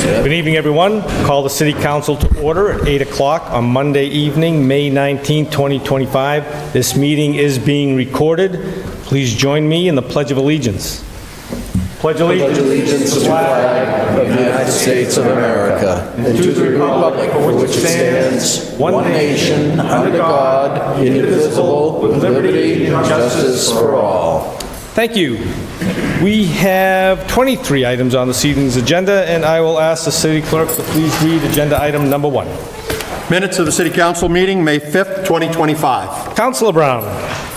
Good evening, everyone. Call the City Council to order at 8 o'clock on Monday evening, May 19, 2025. This meeting is being recorded. Please join me in the Pledge of Allegiance. Pledge allegiance to the flag of the United States of America and to the republic for which it stands, one nation, under God, indivisible, with liberty and justice for all. Thank you. We have 23 items on this evening's agenda, and I will ask the City Clerk to please read agenda item number 1. Minutes of the City Council meeting, May 5th, 2025. Councilor Brown.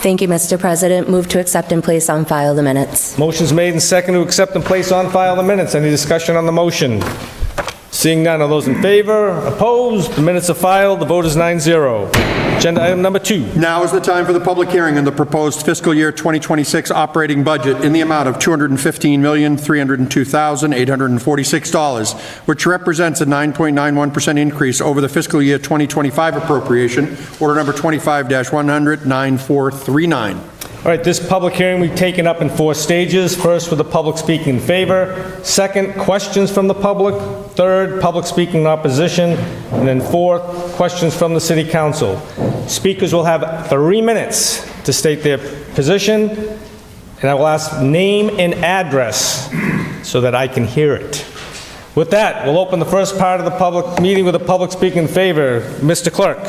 Thank you, Mr. President. Move to accept and place on file the minutes. Motion's made and second to accept and place on file the minutes. Any discussion on the motion? Seeing none, all those in favor? Opposed? The minutes are filed. The vote is 9-0. Agenda item number 2. Now is the time for the public hearing on the proposed fiscal year 2026 operating budget in the amount of $215,302,846, which represents a 9.91% increase over the fiscal year 2025 appropriation, order number 25-100-9439. All right, this public hearing we've taken up in 4 stages. First, with the public speaking in favor. Second, questions from the public. Third, public speaking in opposition. And then fourth, questions from the City Council. Speakers will have 3 minutes to state their position, and I will ask name and address so that I can hear it. With that, we'll open the first part of the public meeting with the public speaking in favor. Mr. Clerk.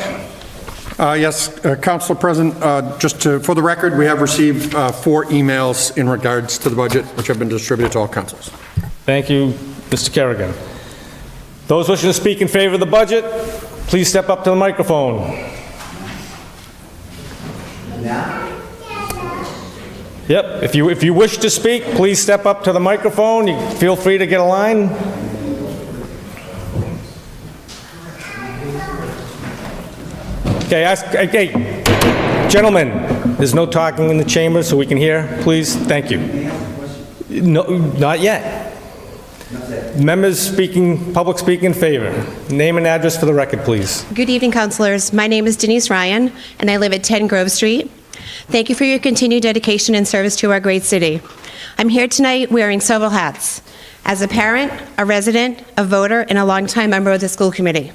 Yes, Council President, for the record, we have received 4 emails in regards to the budget, which have been distributed to all councils. Thank you, Mr. Kerrigan. Those wishing to speak in favor of the budget, please step up to the microphone. Yep, if you wish to speak, please step up to the microphone. You feel free to get a line. Okay, gentlemen, there's no talking in the chamber so we can hear, please. Thank you. No, not yet. Members speaking, public speaking in favor. Name and address for the record, please. Good evening, councilors. My name is Denise Ryan, and I live at 10 Grove Street. Thank you for your continued dedication and service to our great city. I'm here tonight wearing several hats: as a parent, a resident, a voter, and a longtime member of the school committee.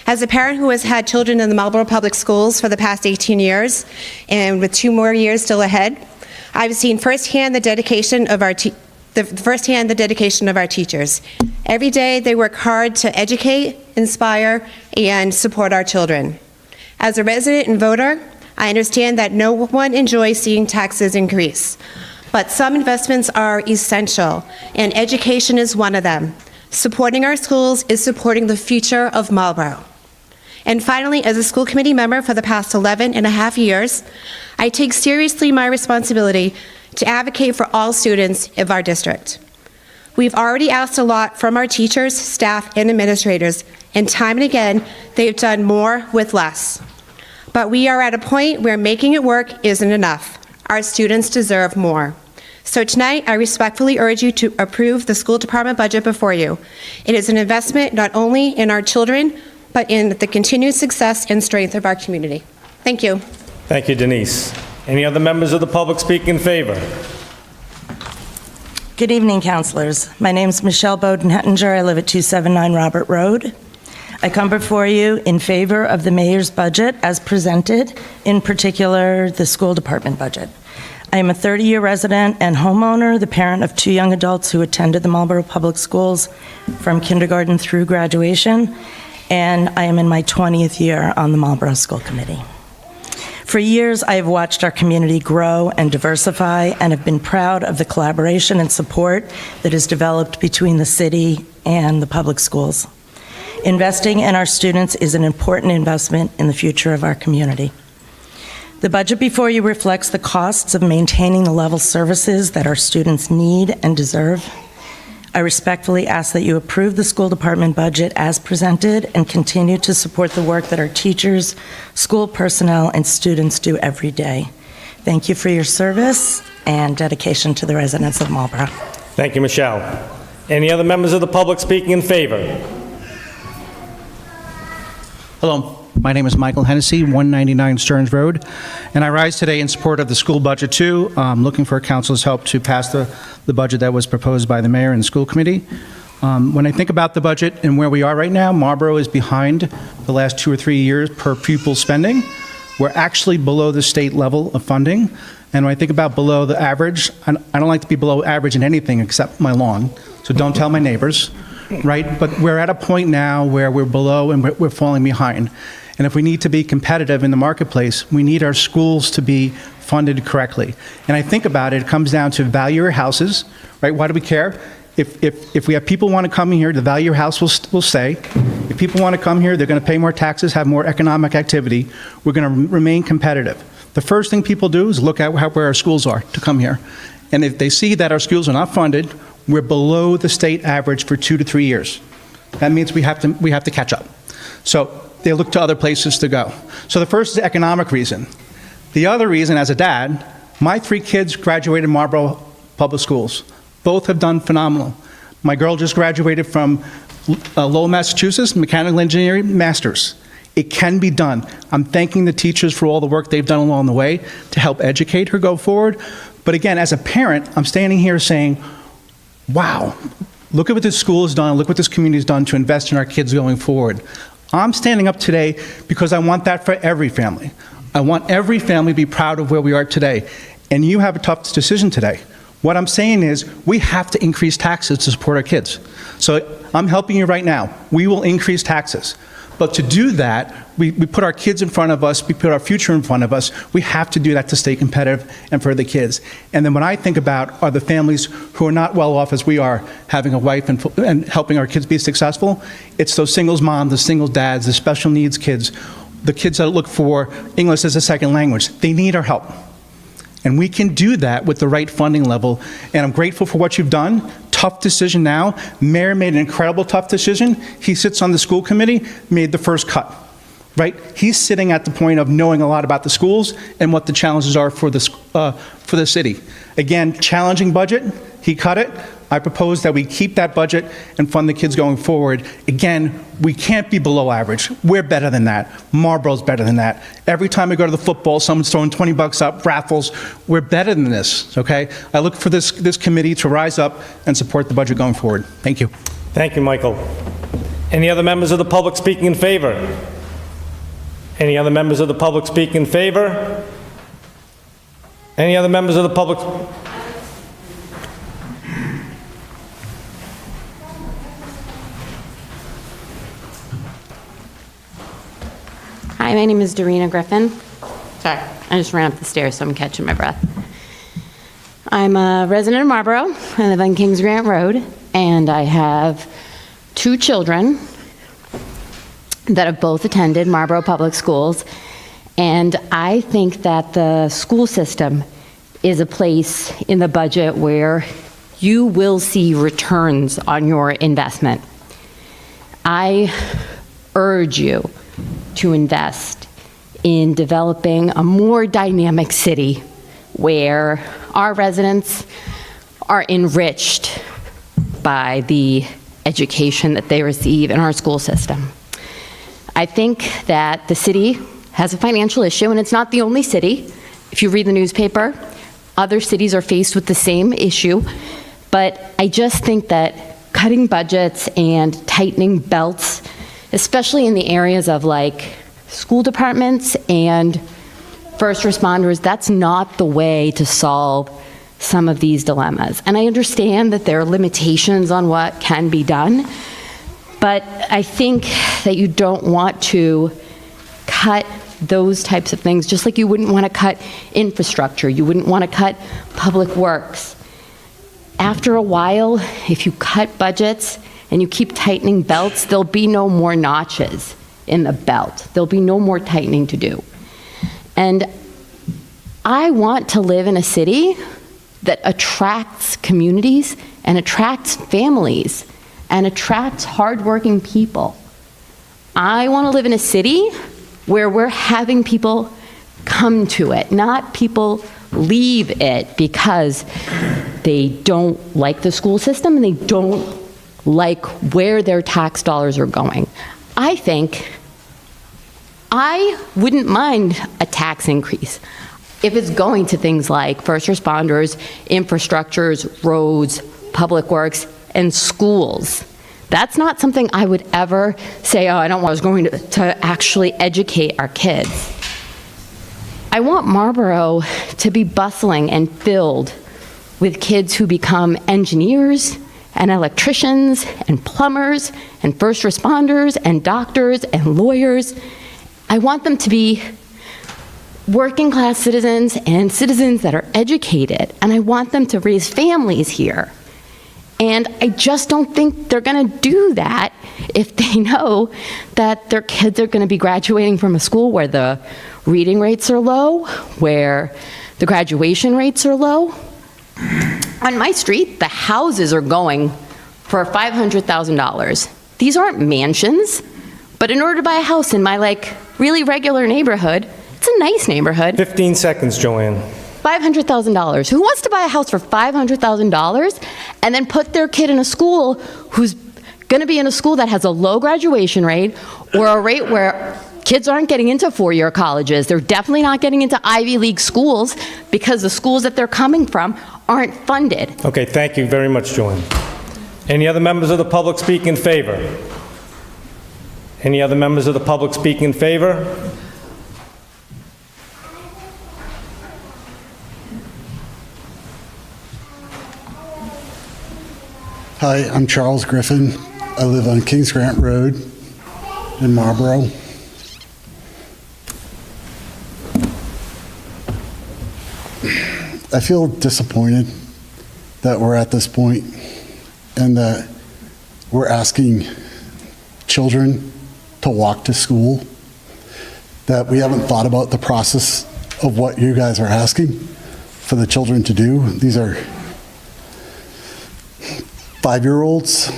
As a parent who has had children in the Marlborough Public Schools for the past 18 years, and with 2 more years still ahead, I've seen firsthand the dedication of our teachers. Every day they work hard to educate, inspire, and support our children. As a resident and voter, I understand that no one enjoys seeing taxes increase, but some investments are essential, and education is one of them. Supporting our schools is supporting the future of Marlborough. And finally, as a school committee member for the past 11 and a half years, I take seriously my responsibility to advocate for all students of our district. We've already asked a lot from our teachers, staff, and administrators, and time and again, they've done more with less. But we are at a point where making it work isn't enough. Our students deserve more. So tonight, I respectfully urge you to approve the school department budget before you. It is an investment not only in our children, but in the continued success and strength of our community. Thank you. Thank you, Denise. Any other members of the public speak in favor? Good evening, councilors. My name is Michelle Bowden-Hettinger. I live at 279 Robert Road. I come before you in favor of the mayor's budget as presented, in particular, the school department budget. I am a 30-year resident and homeowner, the parent of 2 young adults who attended the Marlborough Public Schools from kindergarten through graduation, and I am in my 20th year on the Marlborough School Committee. For years, I have watched our community grow and diversify and have been proud of the collaboration and support that is developed between the city and the public schools. Investing in our students is an important investment in the future of our community. The budget before you reflects the costs of maintaining the level services that our students need and deserve. I respectfully ask that you approve the school department budget as presented and continue to support the work that our teachers, school personnel, and students do every day. Thank you for your service and dedication to the residents of Marlborough. Thank you, Michelle. Any other members of the public speaking in favor? Hello. My name is Michael Hennessy, 199 Stearns Road, and I rise today in support of the school budget too. I'm looking for council's help to pass the budget that was proposed by the mayor and the school committee. When I think about the budget and where we are right now, Marlboro is behind the last 2 or 3 years per pupil spending. We're actually below the state level of funding. And when I think about below the average, I don't like to be below average in anything except my lawn, so don't tell my neighbors, right? But we're at a point now where we're below and we're falling behind. And if we need to be competitive in the marketplace, we need our schools to be funded correctly. And I think about it, it comes down to value your houses, right? Why do we care? If we have people want to come here, the value of your house will stay. If people want to come here, they're going to pay more taxes, have more economic activity. We're going to remain competitive. The first thing people do is look at where our schools are to come here. And if they see that our schools are not funded, we're below the state average for 2 to 3 years. That means we have to catch up. So they look to other places to go. So the first is the economic reason. The other reason, as a dad, my 3 kids graduated Marlboro Public Schools. Both have done phenomenal. My girl just graduated from Lowell, Massachusetts, mechanical engineering master's. It can be done. I'm thanking the teachers for all the work they've done along the way to help educate her go forward. But again, as a parent, I'm standing here saying, wow, look at what this school has done, look what this community has done to invest in our kids going forward. I'm standing up today because I want that for every family. I want every family to be proud of where we are today. And you have a tough decision today. What I'm saying is we have to increase taxes to support our kids. So I'm helping you right now. We will increase taxes. But to do that, we put our kids in front of us, we put our future in front of us. We have to do that to stay competitive and for the kids. And then what I think about are the families who are not well off as we are, having a wife and helping our kids be successful. It's those singles moms, the single dads, the special needs kids, the kids that look for English as a second language. They need our help. And we can do that with the right funding level. And I'm grateful for what you've done. Tough decision now. Mayor made an incredible tough decision. He sits on the school committee, made the first cut, right? He's sitting at the point of knowing a lot about the schools and what the challenges are for the city. Again, challenging budget, he cut it. I propose that we keep that budget and fund the kids going forward. Again, we can't be below average. We're better than that. Marlboro's better than that. Every time we go to the football, someone's throwing 20 bucks up, raffles. We're better than this, okay? I look for this committee to rise up and support the budget going forward. Thank you. Thank you, Michael. Any other members of the public speaking in favor? Any other members of the public speaking in favor? Any other members of the public? Hi, my name is Dorena Griffin. Sorry, I just ran up the stairs, so I'm catching my breath. I'm a resident of Marlboro. I live on Kings Grant Road, and I have 2 children that have both attended Marlboro Public Schools, and I think that the school system is a place in the budget where you will see returns on your investment. I urge you to invest in developing a more dynamic city where our residents are enriched by the education that they receive in our school system. I think that the city has a financial issue, and it's not the only city. If you read the newspaper, other cities are faced with the same issue, but I just think that cutting budgets and tightening belts, especially in the areas of like school departments and first responders, that's not the way to solve some of these dilemmas. And I understand that there are limitations on what can be done, but I think that you don't want to cut those types of things, just like you wouldn't want to cut infrastructure, you wouldn't want to cut public works. After a while, if you cut budgets and you keep tightening belts, there'll be no more notches in the belt. There'll be no more tightening to do. And I want to live in a city that attracts communities and attracts families and attracts hardworking people. I want to live in a city where we're having people come to it, not people leave it because they don't like the school system and they don't like where their tax dollars are going. I think I wouldn't mind a tax increase if it's going to things like first responders, infrastructures, roads, public works, and schools. That's not something I would ever say, oh, I was going to actually educate our kids. I want Marlboro to be bustling and filled with kids who become engineers and electricians and plumbers and first responders and doctors and lawyers. I want them to be working class citizens and citizens that are educated, and I want them to raise families here. And I just don't think they're going to do that if they know that their kids are going to be graduating from a school where the reading rates are low, where the graduation rates are low. On my street, the houses are going for $500,000. These aren't mansions, but in order to buy a house in my really regular neighborhood, it's a nice neighborhood. 15 seconds, Joanne. $500,000. Who wants to buy a house for $500,000 and then put their kid in a school who's going to be in a school that has a low graduation rate or a rate where kids aren't getting into four-year colleges? They're definitely not getting into Ivy League schools because the schools that they're coming from aren't funded. Okay, thank you very much, Joanne. Any other members of the public speak in favor? Any other members of the public speak in favor? Hi, I'm Charles Griffin. I live on Kings Grant Road in Marlboro. I feel disappointed that we're at this point and that we're asking children to walk to school, that we haven't thought about the process of what you guys are asking for the children to do. These are 5-year-olds,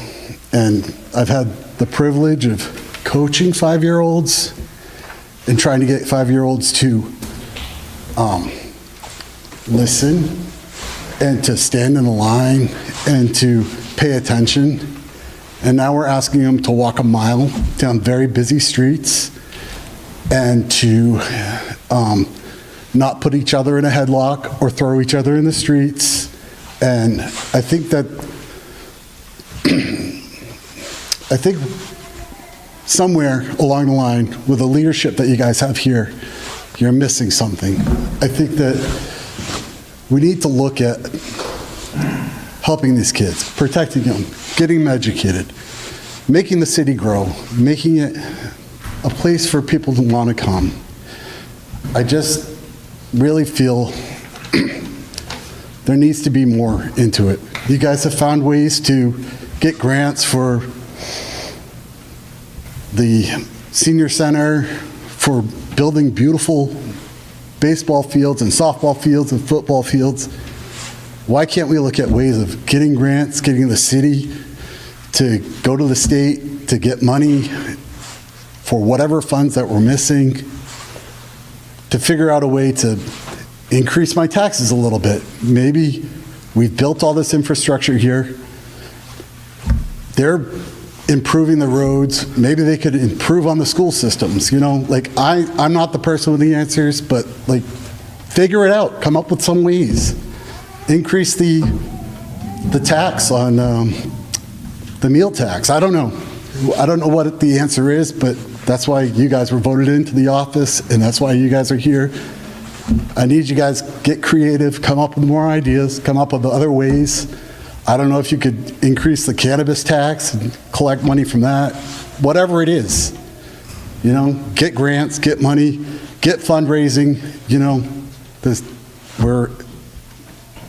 and I've had the privilege of coaching 5-year-olds and trying to get 5-year-olds to listen and to stand in a line and to pay attention. And now we're asking them to walk a mile down very busy streets and to not put each other in a headlock or throw each other in the streets. And I think somewhere along the line, with the leadership that you guys have here, you're missing something. I think that we need to look at helping these kids, protecting them, getting them educated, making the city grow, making it a place for people to want to come. I just really feel there needs to be more into it. You guys have found ways to get grants for the senior center, for building beautiful baseball fields and softball fields and football fields. Why can't we look at ways of getting grants, getting the city to go to the state to get money for whatever funds that we're missing, to figure out a way to increase my taxes a little bit? Maybe we've built all this infrastructure here. They're improving the roads. Maybe they could improve on the school systems. You know, I'm not the person with the answers, but figure it out. Come up with some ways. Increase the tax on the meal tax. I don't know. I don't know what the answer is, but that's why you guys were voted into the office, and that's why you guys are here. I need you guys get creative, come up with more ideas, come up with other ways. I don't know if you could increase the cannabis tax and collect money from that. Whatever it is, get grants, get money, get fundraising.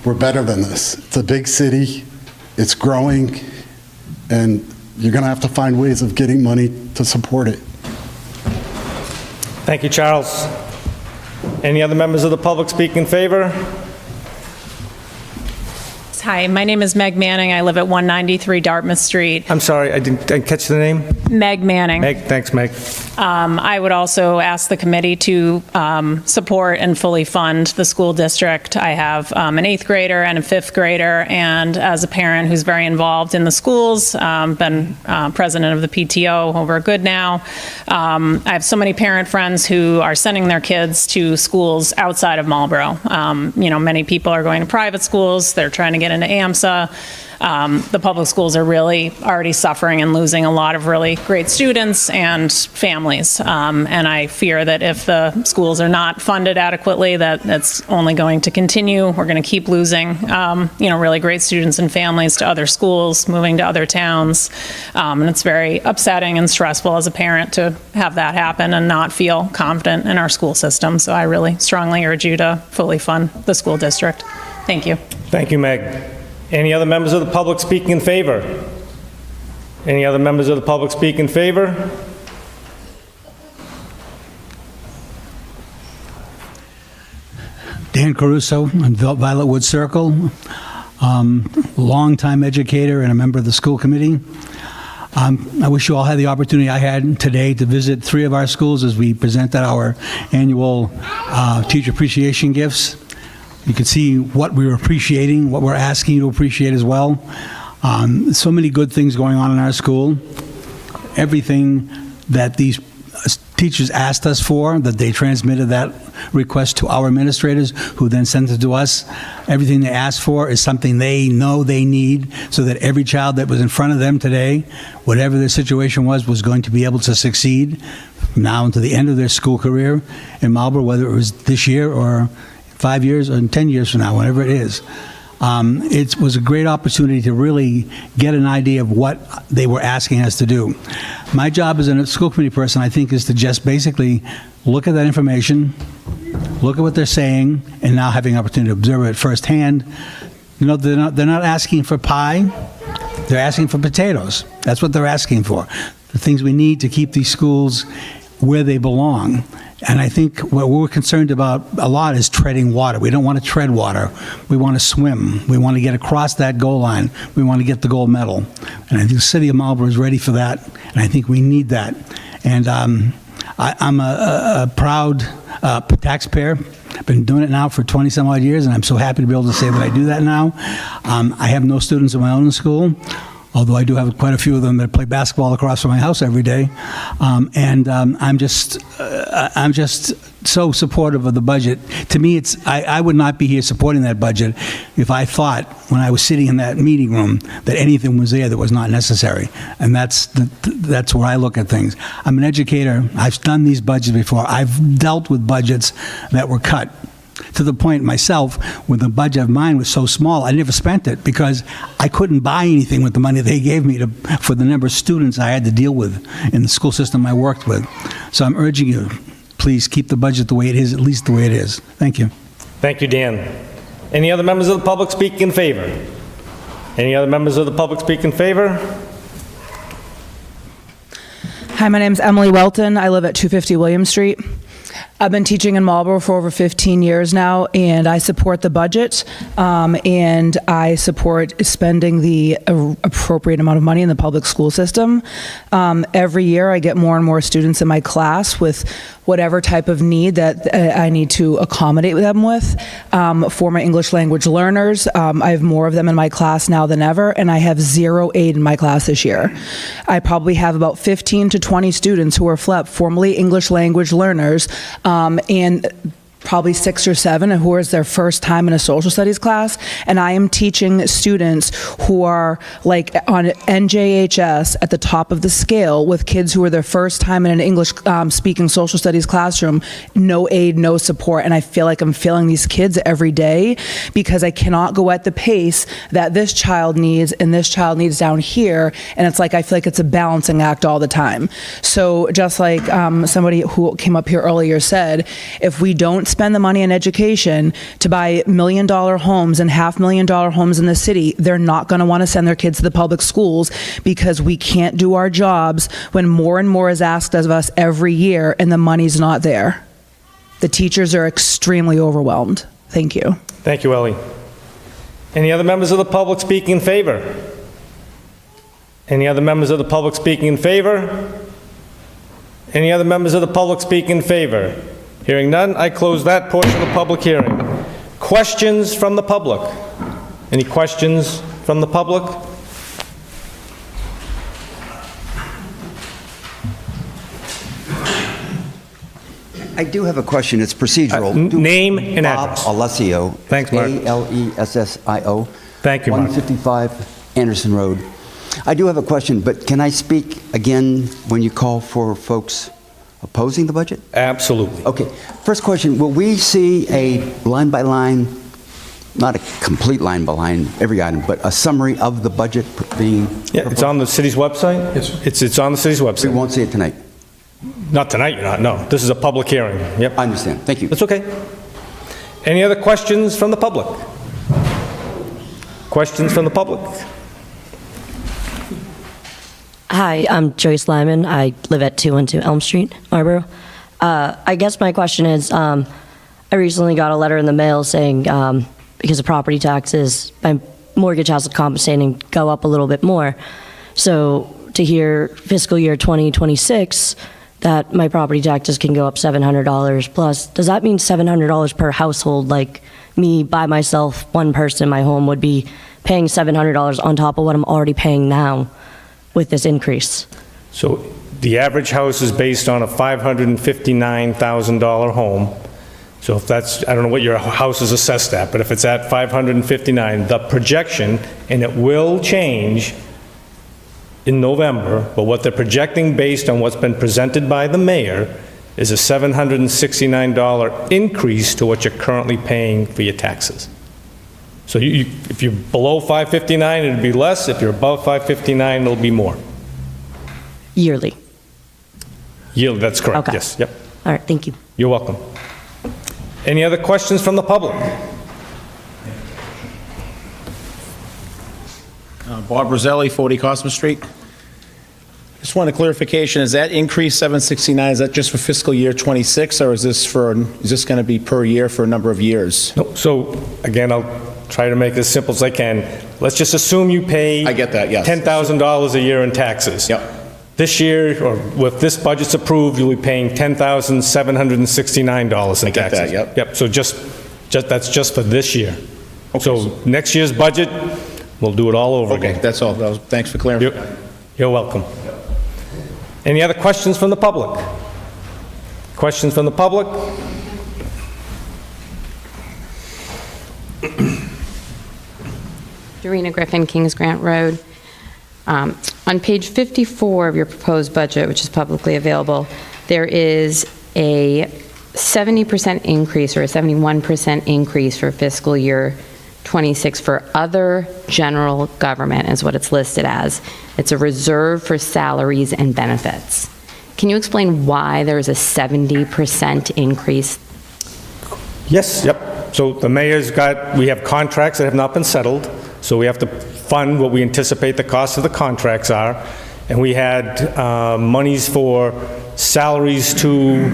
We're better than this. It's a big city, it's growing, and you're going to have to find ways of getting money to support it. Thank you, Charles. Any other members of the public speak in favor? Hi, my name is Meg Manning. I live at 193 Dartmouth Street. I'm sorry, I didn't catch the name. Meg Manning. Meg, thanks, Meg. I would also ask the committee to support and fully fund the school district. I have an 8th grader and a 5th grader, and as a parent who's very involved in the schools, been president of the PTO over good now. I have so many parent friends who are sending their kids to schools outside of Marlboro. Many people are going to private schools. They're trying to get into AMSA. the public schools are really already suffering and losing a lot of really great students and families. And I fear that if the schools are not funded adequately, that's only going to continue. We're going to keep losing, really great students and families to other schools, moving to other towns. And it's very upsetting and stressful as a parent to have that happen and not feel confident in our school system. So I really strongly urge you to fully fund the school district. Thank you. Thank you, Meg. Any other members of the public speaking in favor? Any other members of the public speak in favor? Dan Caruso, Violet Wood Circle, longtime educator and a member of the school committee. I wish you all had the opportunity I had today to visit 3 of our schools as we presented our annual teacher appreciation gifts. You can see what we're appreciating, what we're asking you to appreciate as well. So many good things going on in our school. Everything that these teachers asked us for, that they transmitted that request to our administrators, who then sent it to us. Everything they asked for is something they know they need, so that every child that was in front of them today, whatever their situation was going to be able to succeed from now until the end of their school career in Marlborough, whether it was this year or 5 years or 10 years from now, whatever it is. It was a great opportunity to really get an idea of what they were asking us to do. My job as a school committee person, I think, is to just basically look at that information, look at what they're saying, and now having an opportunity to observe it firsthand. They're not asking for pie, they're asking for potatoes. That's what they're asking for. The things we need to keep these schools where they belong. And I think what we're concerned about a lot is treading water. We don't want to tread water. We want to swim. We want to get across that goal line. We want to get the gold medal. And I think the city of Marlborough is ready for that, and I think we need that. And I'm a proud taxpayer. I've been doing it now for 20-some odd years, and I'm so happy to be able to say that I do that now. I have no students of my own in school, although I do have quite a few of them that play basketball across from my house every day. I'm just so supportive of the budget. To me, I would not be here supporting that budget if I thought, when I was sitting in that meeting room, that anything was there that was not necessary. And that's where I look at things. I'm an educator. I've done these budgets before. I've dealt with budgets that were cut, to the point myself, when the budget of mine was so small, I never spent it because I couldn't buy anything with the money they gave me for the number of students I had to deal with in the school system I worked with. So I'm urging you, please keep the budget the way it is, at least the way it is. Thank you. Thank you, Dan. Any other members of the public speak in favor? Any other members of the public speak in favor? Hi, my name's Emily Welton. I live at 250 William Street. I've been teaching in Marlborough for over 15 years now, and I support the budget, and I support spending the appropriate amount of money in the public school system. Every year, I get more and more students in my class with whatever type of need that I need to accommodate them with. For my English language learners, I have more of them in my class now than ever, and I have 0 aid in my class this year. I probably have about 15 to 20 students who are FLEP, formerly English language learners, and probably 6 or 7 who is their first time in a social studies class, and I am teaching students who are like on NJHS at the top of the scale with kids who are their first time in an English speaking social studies classroom, no aid, no support, and I feel like I'm failing these kids every day because I cannot go at the pace that this child needs and this child needs down here, and it's like I feel like it's a balancing act all the time. So just like somebody who came up here earlier said, if we don't spend the money in education to buy $1 million homes and $500,000 homes in the city, they're not going to want to send their kids to the public schools because we can't do our jobs when more and more is asked of us every year and the money's not there. The teachers are extremely overwhelmed. Thank you. Thank you, Ellie. Any other members of the public speaking in favor? Any other members of the public speaking in favor? Any other members of the public speaking in favor? Hearing none, I close that portion of the public hearing. Questions from the public? Any questions from the public? I do have a question. It's procedural. Name and address. Bob Alessio. Thanks, Mark. Alessio. Thank you, Mark. 155 Anderson Road. I do have a question, but can I speak again when you call for folks opposing the budget? Absolutely. Okay. First question, will we see a line-by-line, not a complete line-by-line, every item, but a summary of the budget being... Yeah, it's on the city's website. Yes. It's on the city's We website. won't see it tonight. Not tonight, you're not, no. This is a public hearing. Yep. I understand. Thank you. That's okay. Any other questions from the public? Questions from the public? Hi, I'm Joyce Lyman. I live at 212 Elm Street, Marlboro. I guess my question is, I recently got a letter in the mail saying because of property taxes, my mortgage house is compensating go up a little bit more. So to hear fiscal year 2026 that my property taxes can go up $700 plus, does that mean $700 per household? Like me by myself, one person in my home would be paying $700 on top of what I'm already paying now with this increase? So the average house is based on a $559,000 home. So if that's, I don't know what your house is assessed at, but if it's at 559, the projection, and it will change in November, but what they're projecting based on what's been presented by the mayor is a $769 increase to what you're currently paying for your taxes. So if you're below 559, it'd be less. If you're above 559, it'll be more. Yearly? Yearly, that's correct, Okay. yes, yep. All right, thank you. You're welcome. Any other questions from the public? Bob Roselli, 40 Cosmo Street. Just want a clarification, is that increase 769, is that just for fiscal year 26, or is this going to be per year for a number of years? No, so, again, I'll try to make it as simple as I can. Let's just assume you pay... I get that, yes. $10,000 a year in taxes. Yep. This year, or if this budget's approved, you'll be paying $10,769 in taxes. I get that, yep. Yep, so that's just for this year. So next year's budget, we'll do it all over again. Okay, that's all. Thanks for clarifying. You're welcome. Any other questions from the public? Questions from the public? Dorena Griffin, Kings Grant Road. On page 54 of your proposed budget, which is publicly available, there is a 70% increase or a 71% increase for fiscal year 26 for other general government is what it's listed as. It's a reserve for salaries and benefits. Can you explain why there's a 70% increase? Yes, yep. So the mayor's we have contracts that have not been settled, so we have to fund what we anticipate the cost of the contracts are. And we had monies for salaries to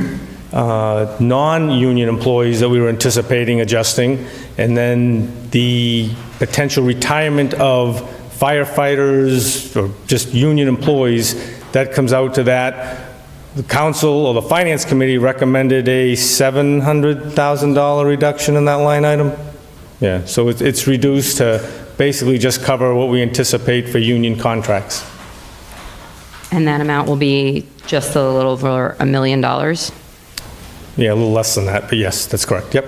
non-union employees that we were anticipating adjusting, and then the potential retirement of firefighters or just union employees, that comes out to that. The council or the finance committee recommended a $700,000 reduction in that line item. Yeah, so it's reduced to basically just cover what we anticipate for union contracts. And that amount will be just a little over $1 million? Yeah, a little less than that, but yes, that's correct. Yep.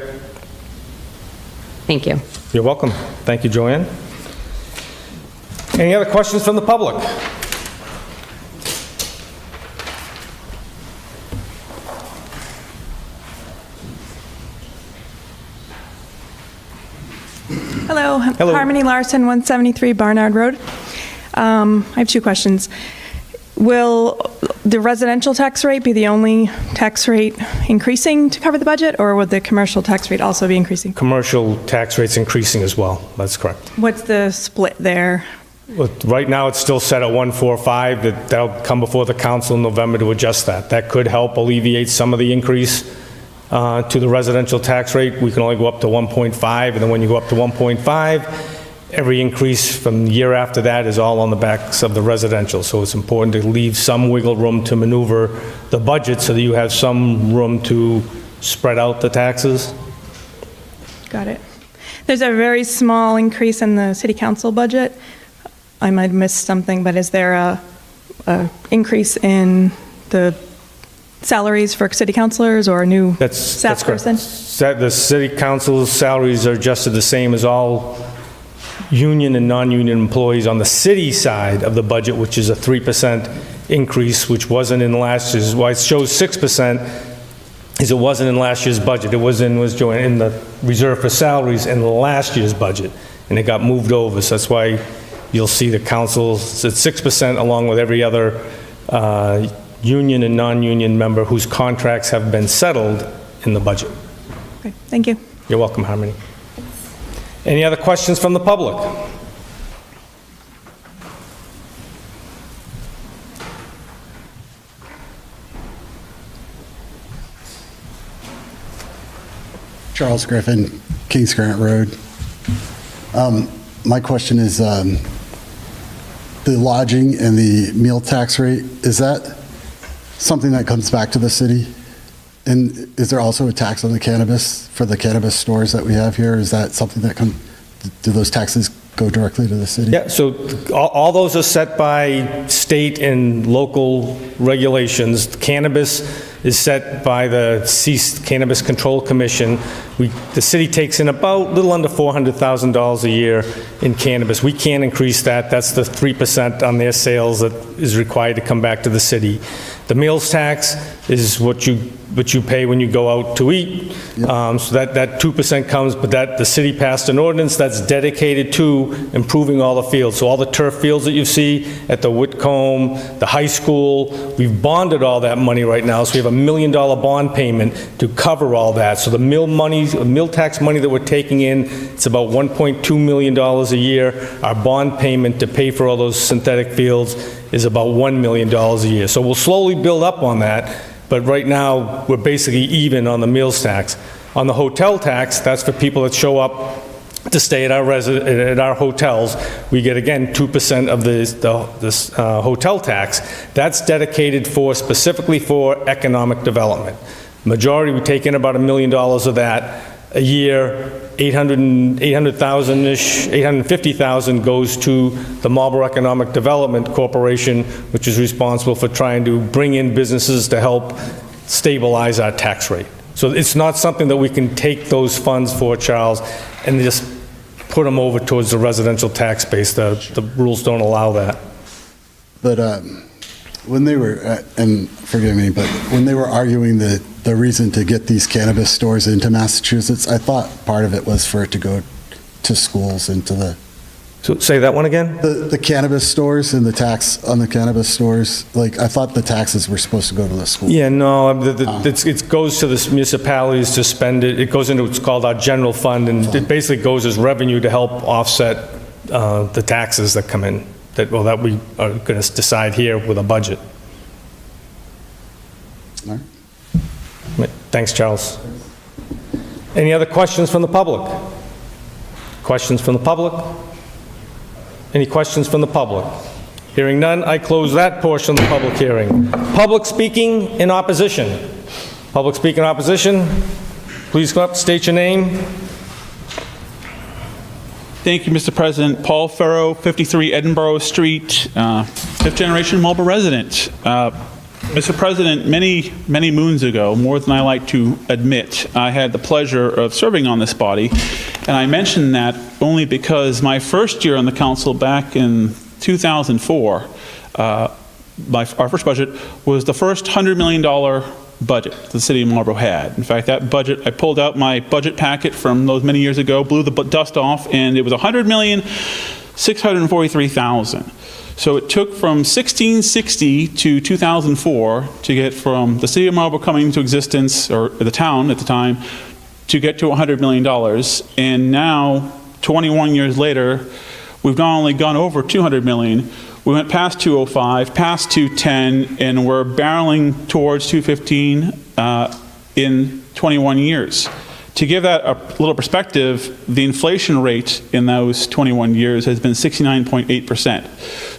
Thank you. You're welcome. Thank you, Joanne. Any other questions from the public? Hello. Hello. Harmony Larson, 173 Barnard Road. I have two questions. Will the residential tax rate be the only tax rate increasing to cover the budget, or would the commercial tax rate also be increasing? Commercial tax rates increasing as well. That's correct. What's the split there? Well, right now, it's still set at 145. That'll come before the council in November to adjust that. That could help alleviate some of the increase to the residential tax rate. We can only go up to 1.5, and then when you go up to 1.5, every increase from the year after that is all on the backs of the residential. So it's important to leave some wiggle room to maneuver the budget so that you have some room to spread out the taxes. Got it. There's a very small increase in the city council budget. I might have missed something, but is there a increase in the salaries for city councilors or a new staff person? The city council's salaries are adjusted the same as all union and non-union employees on the city side of the budget, which is a 3% increase, which wasn't in last year's. Why it shows 6% is it wasn't in last year's budget. It was in the reserve for salaries in last year's budget, and it got moved over. So that's why you'll see the council's at 6% along with every other union and non-union member whose contracts have been settled in the budget. Okay, thank you. You're welcome, Harmony. Any other questions from the public? Charles Griffin, Kings Grant Road. My question is, the lodging and the meal tax rate, is that something that comes back to the city? And is there also a tax on the cannabis, for the cannabis stores that we have here? Is that something that do those taxes go directly to the city? Yeah, so all those are set by state and local regulations. Cannabis is set by the Cannabis Control Commission. The city takes in about a little under $400,000 a year in cannabis. We can't increase that. That's the 3% on their sales that is required to come back to the city. The meals tax is what you pay when you go out to eat. So that 2% comes, but the city passed an ordinance that's dedicated to improving all the fields. So all the turf fields that you see at the Whitcomb, the high school, we've bonded all that money right now. So we have $1 million bond payment to cover all that. So the meal tax money that we're taking in, it's about $1.2 million a year. Our bond payment to pay for all those synthetic fields is about $1 million a year. So we'll slowly build up on that, but right now we're basically even on the meals tax. On the hotel tax, that's for people that show up to stay at our hotels. We get, again, 2% of this hotel tax. That's dedicated specifically for economic development. Majority, we take in about $1 million of that a year. 800,000-ish, 850,000 goes to the Marlboro Economic Development Corporation, which is responsible for trying to bring in businesses to help stabilize our tax rate. So it's not something that we can take those funds for, Charles, and just put them over towards the residential tax base. The rules don't allow that. But when they were, and forgive me, but when they were arguing the reason to get these cannabis stores into Massachusetts, I thought part of it was for it to go to schools and to the... So say that one again? The cannabis stores and the tax on the cannabis stores, like, I thought the taxes were supposed to go to the schools. Yeah, no, it goes to the municipalities to spend it. It goes into what's called our general fund, and it basically goes as revenue to help offset the taxes that come in, that we are going to decide here with a budget. All right. Thanks, Charles. Any other questions from the public? Questions from the public? Any questions from the public? Hearing none, I close that portion of the public hearing. Public speaking in opposition. Public speaking in opposition, please come up, state your name. Thank you, Mr. President. Paul Farrow, 53 Edinburgh Street, fifth generation Marlboro resident. Mr. President, many moons ago, more than I like to admit, I had the pleasure of serving on this body, and I mention that only because my first year on the council back in 2004, our first budget was the first $100 million budget the city of Marlboro had. In fact, that budget, I pulled out my budget packet from those many years ago, blew the dust off, and it was $100,643,000. So it took from 1660 to 2004 to get from the city of Marlboro coming into existence, or the town at the time, to get to $100 million. And now, 21 years later, we've not only gone over $200 million, we went past 205, past 210, and we're barreling towards 215 in 21 years. To give that a little perspective, the inflation rate in those 21 years has been 69.8%.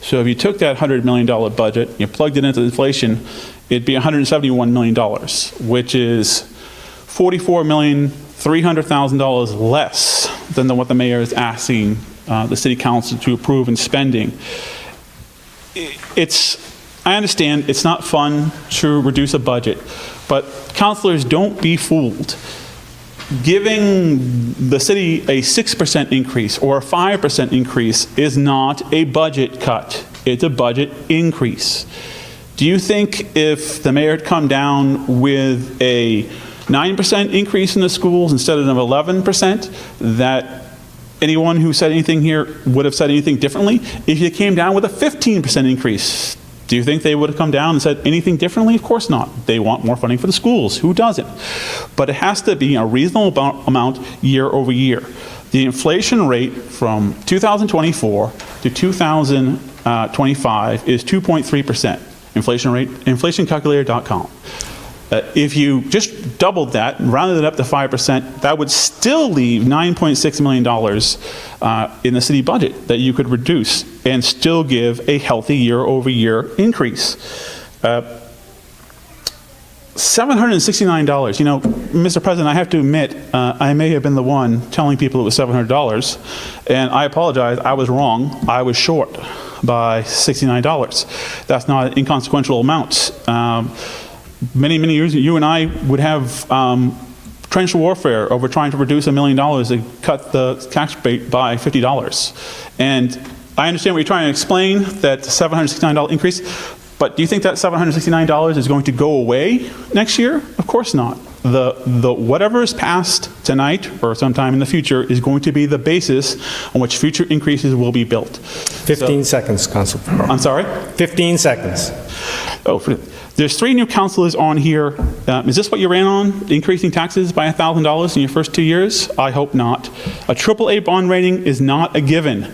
So if you took that $100 million budget, you plugged it into inflation, it'd be $171 million, which is $44,300,000 less than what the mayor is asking the city council to approve in spending. I understand it's not fun to reduce a budget, but councilors, don't be fooled. giving the city a 6% increase or a 5% increase is not a budget cut. It's a budget increase. Do you think if the mayor had come down with a 9% increase in the schools instead of 11%, that anyone who said anything here would have said anything differently? If you came down with a 15% increase, do you think they would have come down and said anything differently? Of course not. They want more funding for the schools. Who doesn't? But it has to be a reasonable amount year over year. The inflation rate from 2024 to 2025 is 2.3%. Inflation rate, inflationcalculator.com. If you just doubled that and rounded it up to 5%, that would still leave $9.6 million in the city budget that you could reduce and still give a healthy year-over-year increase. $769, you know, Mr. President, I have to admit, I may have been the one telling people it was $700, and I apologize, I was wrong. I was short by $69. That's not an inconsequential amount. Many years, you and I would have trench warfare over trying to reduce $1 million to cut the tax rate by $50. And I understand what you're trying to explain, that $769 increase, but do you think that $769 is going to go away next year? Of course not. The whatever is passed tonight or sometime in the future is going to be the basis on which future increases will be built. 15 seconds, Council. I'm sorry? 15 seconds. Oh, there's 3 new councilors on here. Is this what you ran on, increasing taxes by $1,000 in your first 2 years? I hope not. A AAA bond rating is not a given,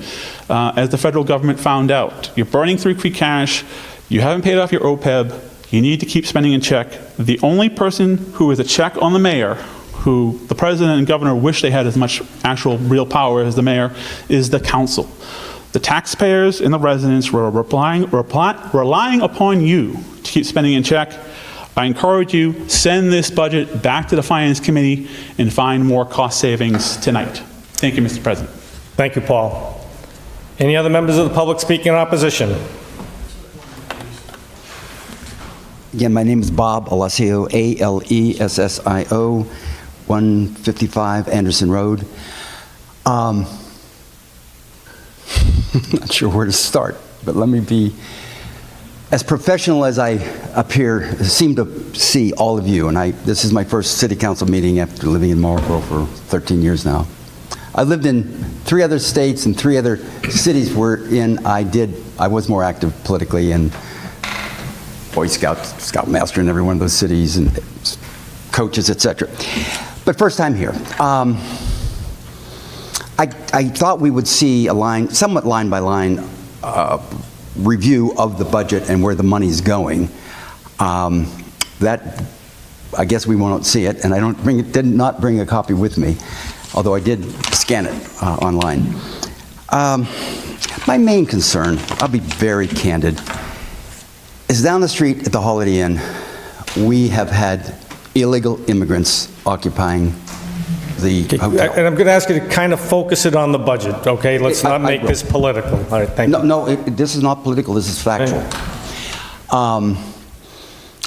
as the federal government found out. You're burning through free cash. You haven't paid off your OPEB. You need to keep spending in check. The only person who is a check on the mayor, who the president and governor wish they had as much actual real power as the mayor, is the council. The taxpayers and the residents were relying upon you to keep spending in check. I encourage you, send this budget back to the Finance Committee and find more cost savings tonight. Thank you, Mr. President. Thank you, Paul. Any other members of the public speaking in opposition? Again, my name is Bob Alessio, A-L-E-S-S-I-O, 155 Anderson Road. Not sure where to start, but let me be as professional as I seem to see all of you. And this is my first city council meeting after living in Marlborough for 13 years now. I lived in 3 other states and 3 other cities wherein I was more active politically, and Boy Scout, Scoutmaster in every one of those cities, and coaches, etc. But first time here. I thought we would see a somewhat line by line review of the budget and where the money's going. That, I guess we won't see it, and I did not bring a copy with me, although I did scan it online. My main concern, I'll be very candid, is down the street at the Holiday Inn, we have had illegal immigrants occupying the hotel. And I'm going to ask you to kind of focus it on the budget, okay? Let's not make this political. All right, thank you. No, this is not political, this is factual.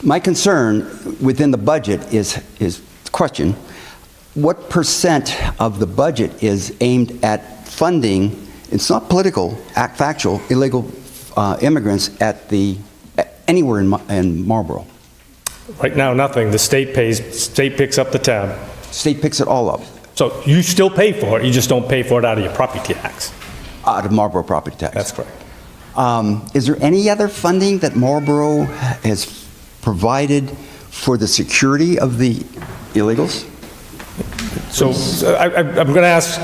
My concern within the budget is question, what % of the budget is aimed at funding, it's not political, factual, illegal immigrants at anywhere in Marlborough? Right now, nothing. The state picks up the tab. State picks it all up. So you still pay for it, you just don't pay for it out of your property tax. Out of Marlborough property tax. That's correct. Is there any other funding that Marlborough has provided for the security of the illegals? So I'm going to ask,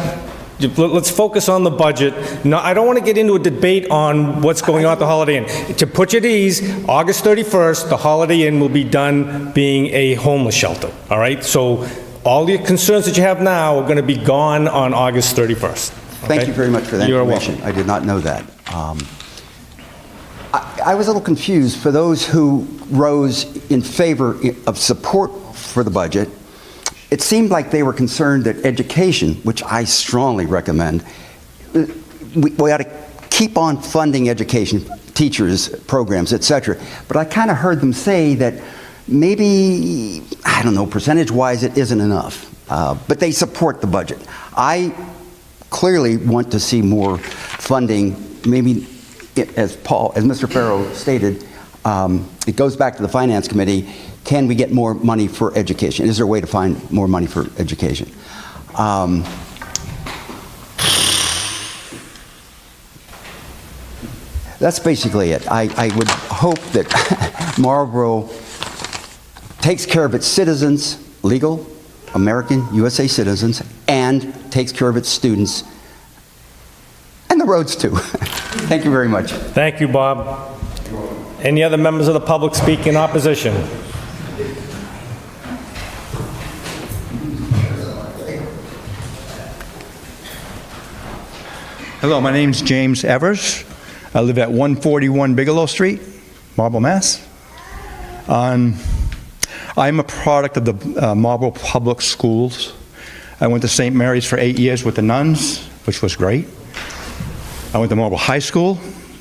let's focus on the budget. No, I don't want to get into a debate on what's going on at the Holiday Inn. To put you at ease, August 31st, the Holiday Inn will be done being a homeless shelter, all right? So all the concerns that you have now are going to be gone on August 31st. Okay? Thank you very much for that information. Welcome. I did not know that. I was a little confused for those who rose in favor of support for the budget. It seemed like they were concerned that education, which I strongly recommend, we ought to keep on funding education, teachers, programs, etc. But I kind of heard them say that maybe, I don't know, percentage-wise, it isn't enough. but they support the budget. I clearly want to see more funding, maybe as Mr. Farrow stated, it goes back to the Finance Committee. Can we get more money for education? Is there a way to find more money for education? That's basically it. I would hope that Marlboro takes care of its citizens, legal, American, USA citizens, and takes care of its students, and the roads too. Thank you very much. Thank you, Bob. Any other members of the public speak in opposition? Hello, my name's James Evers. I live at 141 Bigelow Street, Marlboro, Mass. I'm a product of the Marlboro Public Schools. I went to St. Mary's for 8 years with the nuns, which was great. I went to Marlboro High School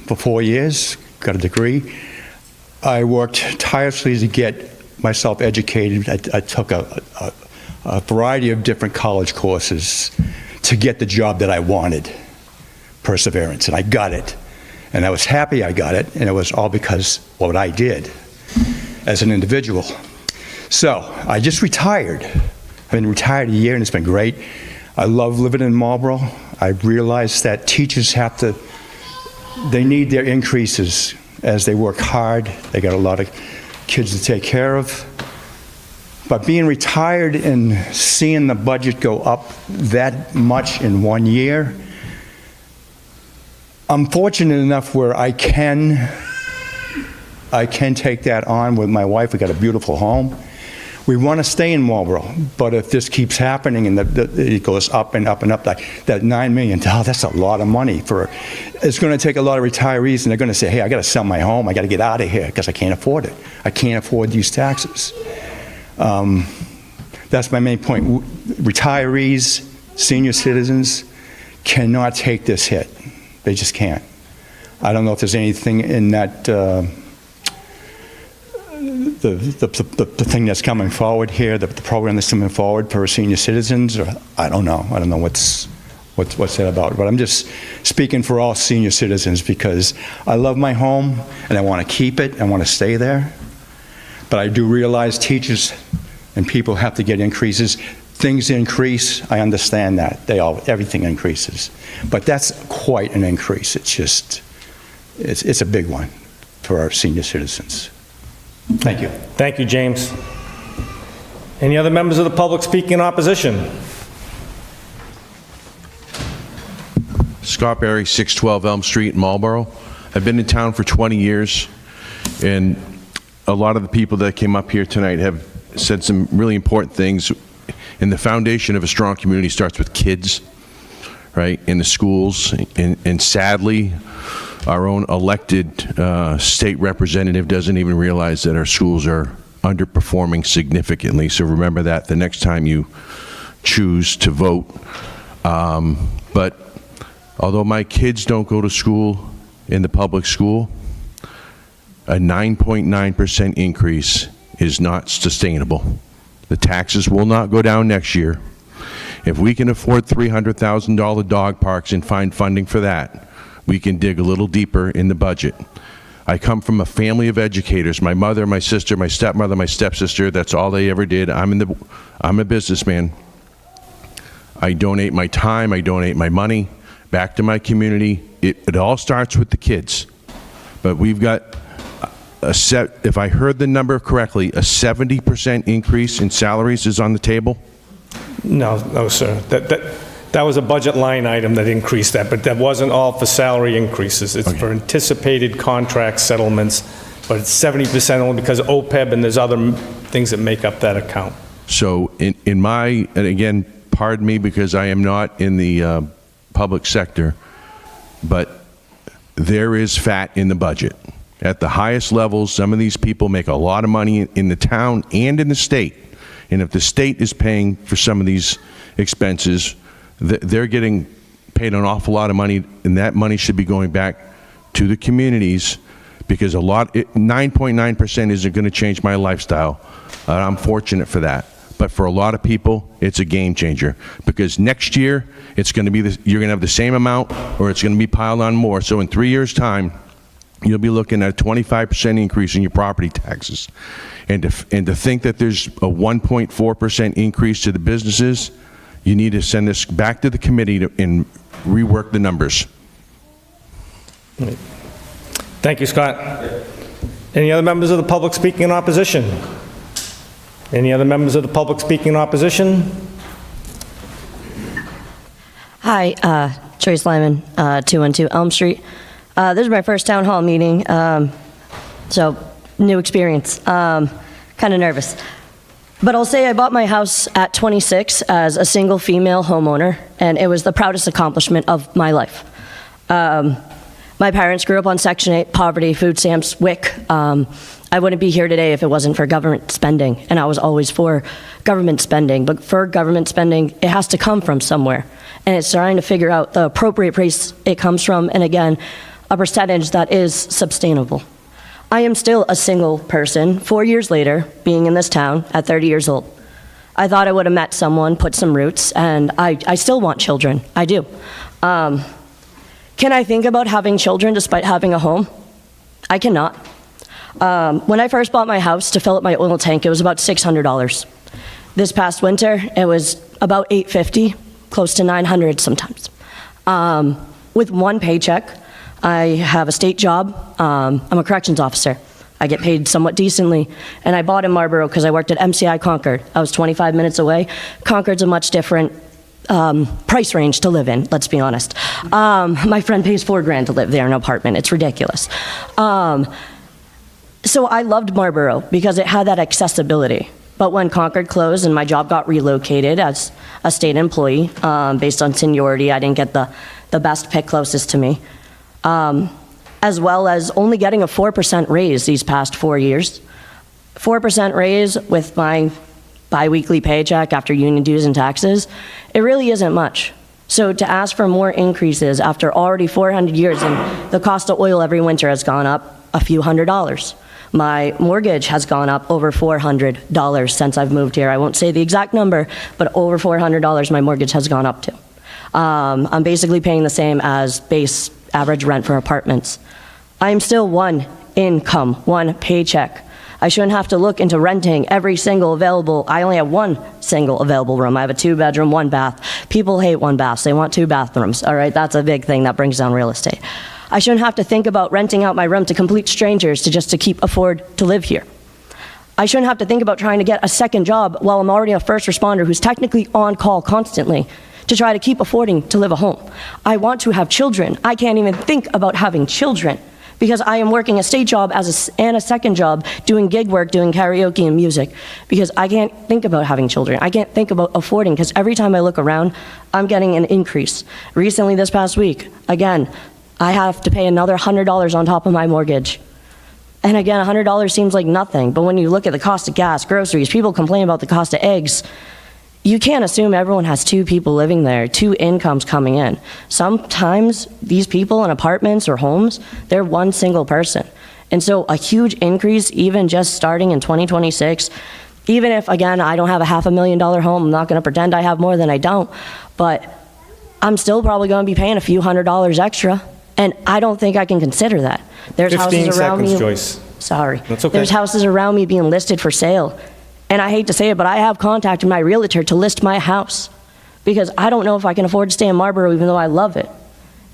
for 4 years, got a degree. I worked tirelessly to get myself educated. I took a variety of different college courses to get the job that I wanted. Perseverance, and I got it. And I was happy I got it, and it was all because of what I did as an individual. So, I just retired. I've been retired a year, and it's been great. I love living in Marlboro. I realize that teachers they need their increases as they work hard. They got a lot of kids to take care of. But being retired and seeing the budget go up that much in 1 year, I'm fortunate enough where I can take that on with my wife. We got a beautiful home. We want to stay in Marlboro, but if this keeps happening and it goes up and up and up, like that $9 million, that's a lot of money. It's going to take a lot of retirees, and they're going to say, hey, I got to sell my home. I got to get out of here because I can't afford it. I can't afford these taxes. That's my main point. Retirees, senior citizens cannot take this hit. They just can't. I don't know if there's anything in that, the thing that's coming forward here, the program that's coming forward for senior citizens, or I don't know. I don't know what's that about. But I'm just speaking for all senior citizens because I love my home and I want to keep it. I want to stay there. But I do realize teachers and people have to get increases. Things increase, I understand that. Everything increases. But that's quite an increase. It's a big one for our senior citizens. Thank you. Thank you, James. Any other members of the public speaking in opposition? Scott Berry, 612 Elm Street, Marlboro. I've been in town for 20 years, and a lot of the people that came up here tonight have said some really important things. And the foundation of a strong community starts with kids, right, in the schools. And sadly, our own elected state representative doesn't even realize that our schools are underperforming significantly. So remember that the next time you choose to vote. But although my kids don't go to school in the public school, a 9.9% increase is not sustainable. The taxes will not go down next year. If we can afford $300,000 dog parks and find funding for that, we can dig a little deeper in the budget. I come from a family of educators. My mother, my sister, my stepmother, my stepsister, that's all they ever did. I'm a businessman. I donate my time, I donate my money back to my community. It all starts with the kids. But we've got if I heard the number correctly, a 70% increase in salaries is on the table? No, sir. That was a budget line item that increased that, but that wasn't all for salary increases. It's for anticipated contract settlements, but it's 70% only because of OPEB, and there's other things that make up that account. So in my, and again, pardon me because I am not in the public sector, but there is fat in the budget. At the highest levels, some of these people make a lot of money in the town and in the state. And if the state is paying for some of these expenses, they're getting paid an awful lot of money, and that money should be going back to the communities because 9.9% isn't going to change my lifestyle. I'm fortunate for that. but for a lot of people, it's a game changer, because next year, it's going to be, you're going to have the same amount, or it's going to be piled on more. So in 3 years' time, you'll be looking at a 25% increase in your property taxes. And to think that there's a 1.4% increase to the businesses, you need to send this back to the committee and rework the numbers. Thank you, Scott. Any other members of the public speaking in opposition? Any other members of the public speaking in opposition? Hi, Joyce Lyman, 212 Elm Street. This is my first town hall meeting, so new experience. Kind of nervous. But I'll say I bought my house at 26 as a single female homeowner, and it was the proudest accomplishment of my life. My parents grew up on Section 8, poverty, food stamps, WIC. I wouldn't be here today if it wasn't for government spending, and I was always for government spending. But for government spending, it has to come from somewhere, and it's trying to figure out the appropriate place it comes from, and again, a percentage that is sustainable. I am still a single person, 4 years later, being in this town at 30 years old. I thought I would have met someone, put some roots, and I still want children. I do. Can I think about having children despite having a home? I cannot. When I first bought my house to fill up my oil tank, it was about $600. This past winter, it was about $850, close to $900 sometimes. With one paycheck, I have a state job. I'm a corrections officer. I get paid somewhat decently, and I bought in Marlboro because I worked at MCI Concord. I was 25 minutes away. Concord's a much different price range to live in, let's be honest. My friend pays $4,000 to live there in an apartment. It's ridiculous. So I loved Marlboro because it had that accessibility. But when Concord closed and my job got relocated as a state employee, based on seniority, I didn't get the best pick closest to me. As well as only getting a 4% raise these past 4 years. 4% raise with my biweekly paycheck after union dues and taxes, it really isn't much. So to ask for more increases after already 400 years, and the cost of oil every winter has gone up a few $100s. My mortgage has gone up over $400 since I've moved here. I won't say the exact number, but over $400 my mortgage has gone up to. I'm basically paying the same as base average rent for apartments. I'm still one income, one paycheck. I shouldn't have to look into renting every single available. I only have one single available room. I have a 2-bedroom, 1 bath. People hate 1 baths. They want 2 bathrooms. All right, that's a big thing that brings down real estate. I shouldn't have to think about renting out my room to complete strangers to keep afford to live here. I shouldn't have to think about trying to get a second job while I'm already a first responder who's technically on call constantly to try to keep affording to live a home. I want to have children. I can't even think about having children because I am working a state job and a second job doing gig work, doing karaoke and music, because I can't think about having children. I can't think about affording, because every time I look around, I'm getting an increase. Recently, this past week, again, I have to pay another $100 on top of my mortgage. And again, $100 seems like nothing, but when you look at the cost of gas, groceries, people complain about the cost of eggs. You can't assume everyone has 2 people living there, 2 incomes coming in. Sometimes these people in apartments or homes, they're one single person. And so a huge increase, even just starting in 2026, even if, again, I don't have a $500,000 home, I'm not gonna pretend I have more than I don't, but I'm still probably gonna be paying a few $100s extra, and I don't think I can consider that. There's 15 houses around seconds, me. Joyce. Sorry. That's okay. There's houses around me being listed for sale. And I hate to say it, but I have contacted my realtor to list my house because I don't know if I can afford to stay in Marlboro even though I love it.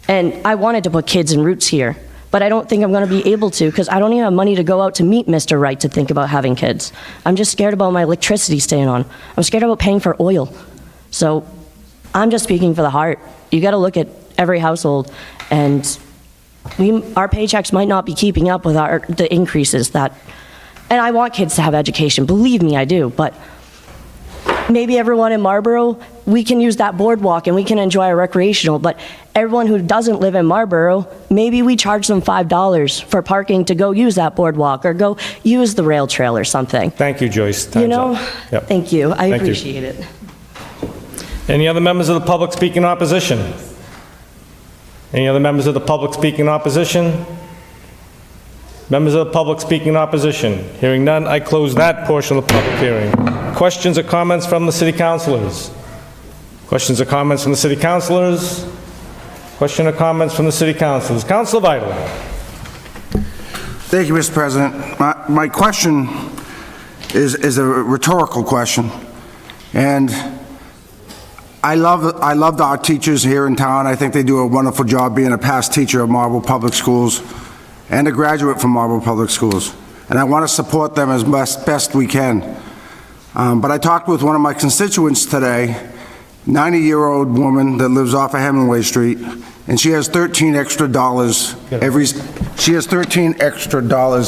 And I wanted to put kids and roots here, but I don't think I'm gonna be able to because I don't even have money to go out to meet Mr. Right to think about having kids. I'm just scared about my electricity staying on. I'm scared about paying for oil. So I'm just speaking for the heart. You gotta look at every household, and our paychecks might not be keeping up with the increases that. And I want kids to have education, believe me, I do, but maybe everyone in Marlboro, we can use that boardwalk and we can enjoy our recreational, but everyone who doesn't live in Marlboro, maybe we charge them $5 for parking to go use that boardwalk or go use the rail trail or something. Thank you, Joyce. Time's You know, up. Yep. Thank you, I Thank you. appreciate it. Any other members of the public speak in opposition? Any other members of the public speak in opposition? Members of the public speaking in opposition? Hearing none, I close that portion of the public hearing. Questions or comments from the city councilors? Questions or comments from the city councilors? Question or comments from the city councilors? Councilor Vital. Thank you, Mr. President. My question is a rhetorical question, and I love our teachers here in town. I think they do a wonderful job being a past teacher of Marlboro Public Schools and a graduate from Marlboro Public Schools, and I want to support them as best we can. But I talked with one of my constituents today, 90-year-old woman that lives off of Hemingway Street, and she has $13 extra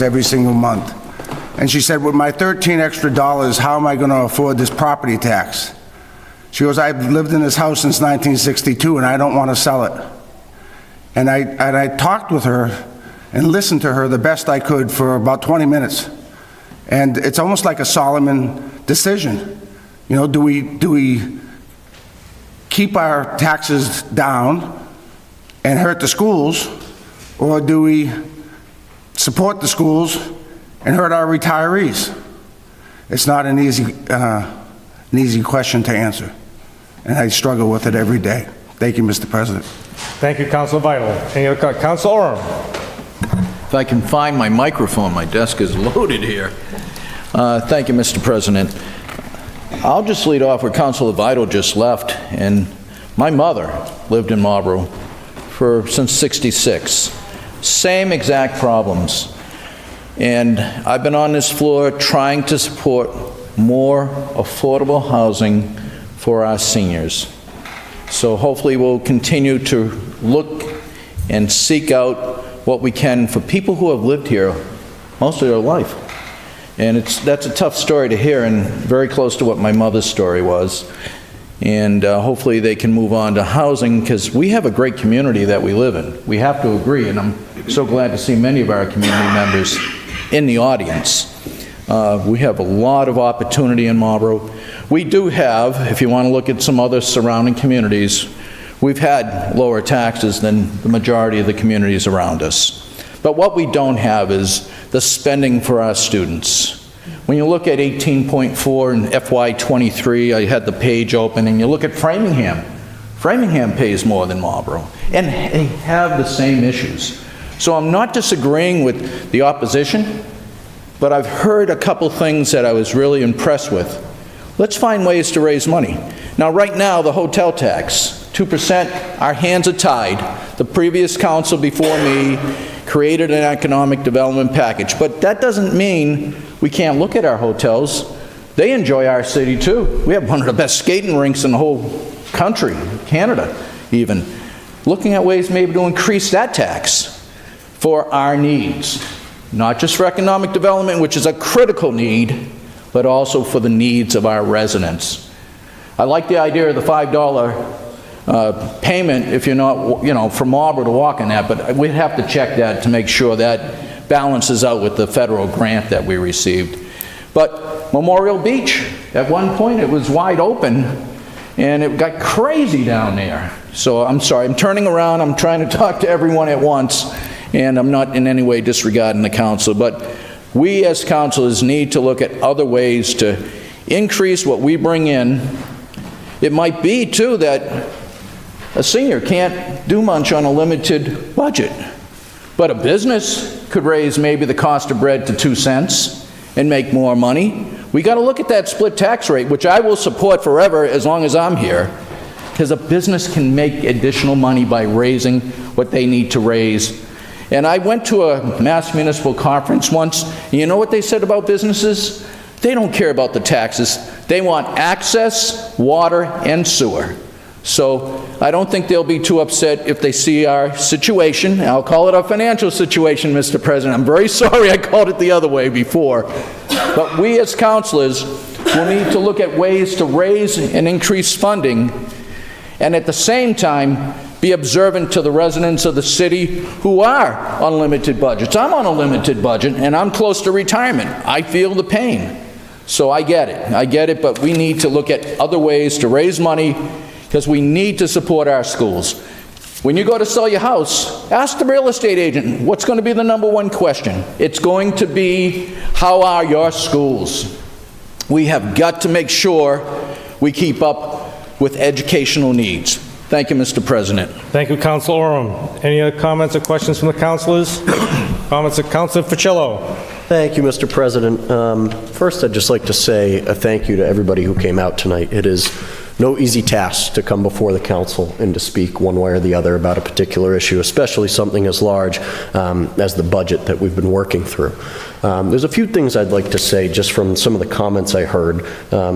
every single month. And she said, with my $13 extra, how am I going to afford this property tax? She goes, I've lived in this house since 1962 and I don't want to sell it. And I talked with her and listened to her the best I could for about 20 minutes. And it's almost like a Solomon decision. You know, do we keep our taxes down and hurt the schools, or do we support the schools and hurt our retirees? It's not an easy question to answer, and I struggle with it every day. Thank you, Mr. President. Thank you, Councilor Vital. Any other Councilor Oram. If I can find my microphone, my desk is loaded here. Thank you, Mr. President. I'll just lead off where Councilor Vital just left, and my mother lived in Marlboro since '66. Same exact problems. And I've been on this floor trying to support more affordable housing for our seniors. So hopefully we'll continue to look and seek out what we can for people who have lived here most of their life. And that's a tough story to hear, and very close to what my mother's story was. And hopefully they can move on to housing, because we have a great community that we live in. We have to agree, and I'm so glad to see many of our community members in the audience. We have a lot of opportunity in Marlboro. We do have, if you want to look at some other surrounding communities, we've had lower taxes than the majority of the communities around us. But what we don't have is the spending for our students. When you look at 18.4 in FY23, I had the page open, and you look at Framingham. Framingham pays more than Marlboro, and they have the same issues. So I'm not disagreeing with the opposition, but I've heard a couple things that I was really impressed with. Let's find ways to raise money. Now, right now, the hotel tax, 2%, our hands are tied. The previous council before me created an economic development package, but that doesn't mean we can't look at our hotels. They enjoy our city too. We have one of the best skating rinks in the whole country, Canada even. Looking at ways maybe to increase that tax for our needs, not just for economic development, which is a critical need, but also for the needs of our residents. I like the idea of the $5 payment if you're not, from Marlboro to walk in that, but we'd have to check that to make sure that balances out with the federal grant that we received. But Memorial Beach, at one point it was wide open and it got crazy down there. So I'm sorry, I'm turning around, I'm trying to talk to everyone at once, and I'm not in any way disregarding the council, but we as councilors need to look at other ways to increase what we bring in. It might be too that a senior can't do much on a limited budget, but a business could raise maybe the cost of bread to 2 cents and make more money. We got to look at that split tax rate, which I will support forever as long as I'm here, because a business can make additional money by raising what they need to raise. And I went to a Mass Municipal conference once, and you know what they said about businesses? They don't care about the taxes. They want access, water, and sewer. So I don't think they'll be too upset if they see our situation. I'll call it a financial situation, Mr. President. I'm very sorry I called it the other way before. But we as councilors will need to look at ways to raise and increase funding, and at the same time be observant to the residents of the city who are on limited budgets. I'm on a limited budget, and I'm close to retirement. I feel the pain. So I get it, but we need to look at other ways to raise money, because we need to support our schools. When you go to sell your house, ask the real estate agent, what's going to be the #1 question? It's going to be, how are your schools? We have got to make sure we keep up with educational needs. Thank you, Mr. President. Thank you, Councilor Oram. Any other comments or questions from the councilors? Comments of Councilor Ficillo. Thank you, Mr. President. First, I'd just like to say a thank you to everybody who came out tonight. It is no easy task to come before the council and to speak one way or the other about a particular issue, especially something as large as the budget that we've been working through. There's a few things I'd like to say just from some of the comments I heard,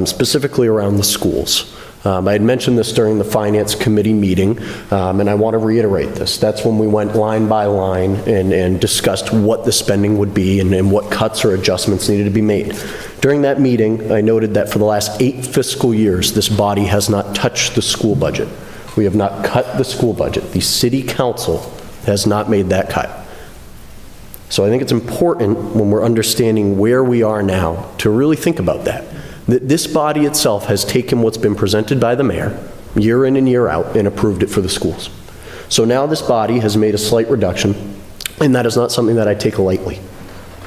specifically around the schools. I had mentioned this during the Finance Committee meeting, and I want to reiterate this. That's when we went line by line and discussed what the spending would be and what cuts or adjustments needed to be made. During that meeting, I noted that for the last 8 fiscal years, this body has not touched the school budget. We have not cut the school budget. The City Council has not made that cut. So I think it's important when we're understanding where we are now to really think about that. This body itself has taken what's been presented by the mayor year in and year out and approved it for the schools. So now this body has made a slight reduction, and that is not something that I take lightly.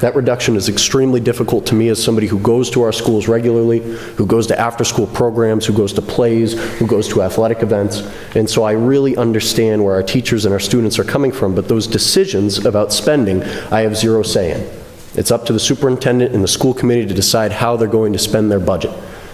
That reduction is extremely difficult to me as somebody who goes to our schools regularly, who goes to after-school programs, who goes to plays, who goes to athletic events. And so I really understand where our teachers and our students are coming from, but those decisions about spending, I have zero say in. It's up to the superintendent and the school committee to decide how they're going to spend their budget.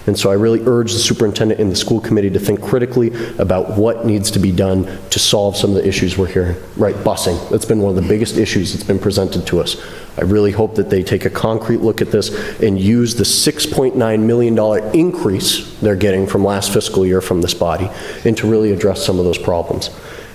And so I really urge the superintendent and the school committee to think critically about what needs to be done to solve some of the issues we're hearing. Right, busing. That's been one of the biggest issues that's been presented to us. I really hope that they take a concrete look at this and use the $6.9 million increase they're getting from last fiscal year from this body and to really address some of those problems.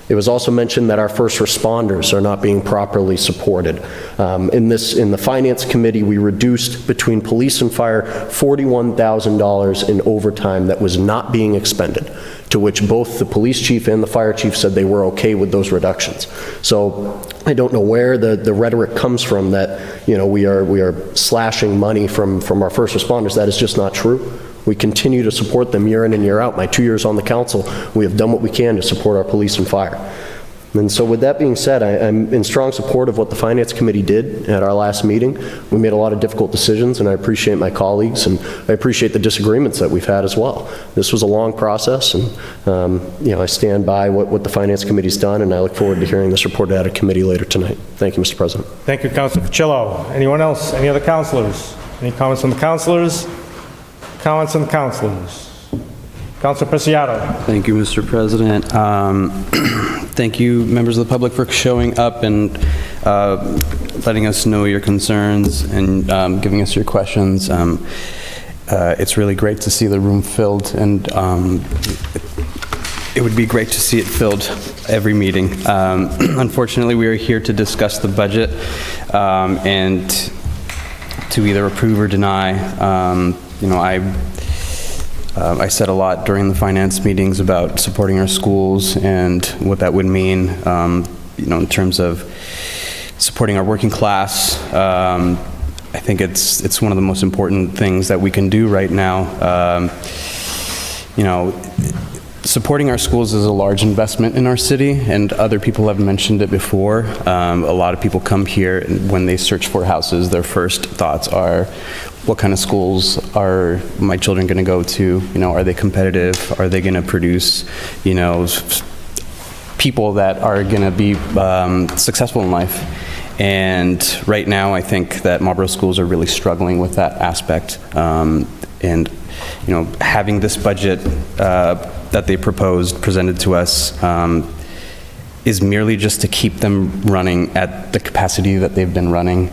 It was also mentioned that our first responders are not being properly supported. In the Finance Committee, we reduced between police and fire $41,000 in overtime that was not being expended, to which both the police chief and the fire chief said they were okay with those reductions. So I don't know where the rhetoric comes from that, you know, we are slashing money from our first responders. That is just not true. We continue to support them year in and year out. My 2 years on the council, we have done what we can to support our police and fire. And so with that being said, I'm in strong support of what the Finance Committee did at our last meeting. We made a lot of difficult decisions, and I appreciate my colleagues, and I appreciate the disagreements that we've had as well. This was a long process, and you know, I stand by what the Finance Committee's done, and I look forward to hearing this reported out of committee later tonight. Thank you, Mr. President. Thank you, Councilor Ficillo. Anyone else? Any other councilors? Any comments from the councilors? Comments from the councilors? Councilor Preciado. Thank you, Mr. President. Thank you, members of the public, for showing up and letting us know your concerns and giving us your questions. It's really great to see the room filled, and it would be great to see it filled every meeting. Unfortunately, we are here to discuss the budget and to either approve or deny. You know, I said a lot during the finance meetings about supporting our schools and what that would mean, you know, in terms of supporting our working class. I think it's one of the most important things that we can do right now. You know, supporting our schools is a large investment in our city, and other people have mentioned it before. A lot of people come here, and when they search for houses, their first thoughts are, what kind of schools are my children going to go to? You know, are they competitive? Are they going to produce, you know, people that are going to be successful in life? And right now, I think that Marlboro schools are really struggling with that aspect. And, you know, having this budget that they presented to us, is merely just to keep them running at the capacity that they've been running.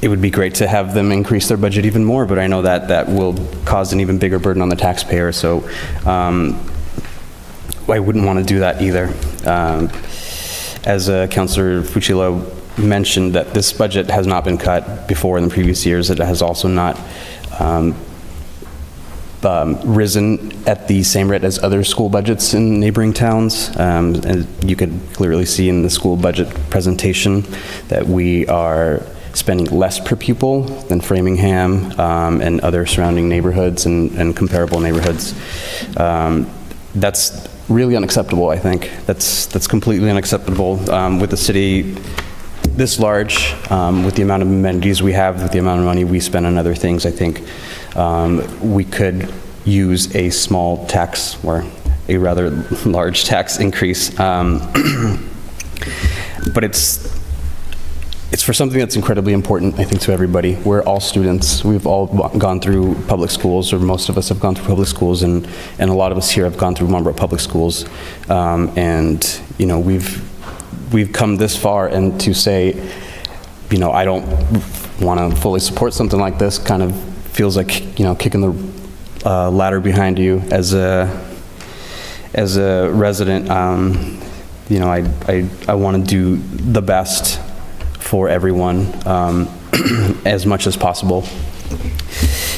It would be great to have them increase their budget even more, but I know that that will cause an even bigger burden on the taxpayer, so I wouldn't want to do that either. As Councilor Fucillo mentioned, that this budget has not been cut before in the previous years. It has also not risen at the same rate as other school budgets in neighboring towns. And you could clearly see in the school budget presentation that we are spending less per pupil than Framingham and other surrounding neighborhoods and comparable neighborhoods. That's really unacceptable, I think. That's completely unacceptable with the city this large, with the amount of amenities we have, with the amount of money we spend on other things, I think we could use a small tax or a rather large tax increase. But it's for something that's incredibly important, I think, to everybody. We're all students. We've all gone through public schools, or most of us have gone through public schools, and a lot of us here have gone through Marlboro public schools. And, you know, we've come this far, and to say, you know, I don't want to fully support something like this kind of feels like, you know, kicking the ladder behind you as a resident. You know, I want to do the best for everyone as much as possible.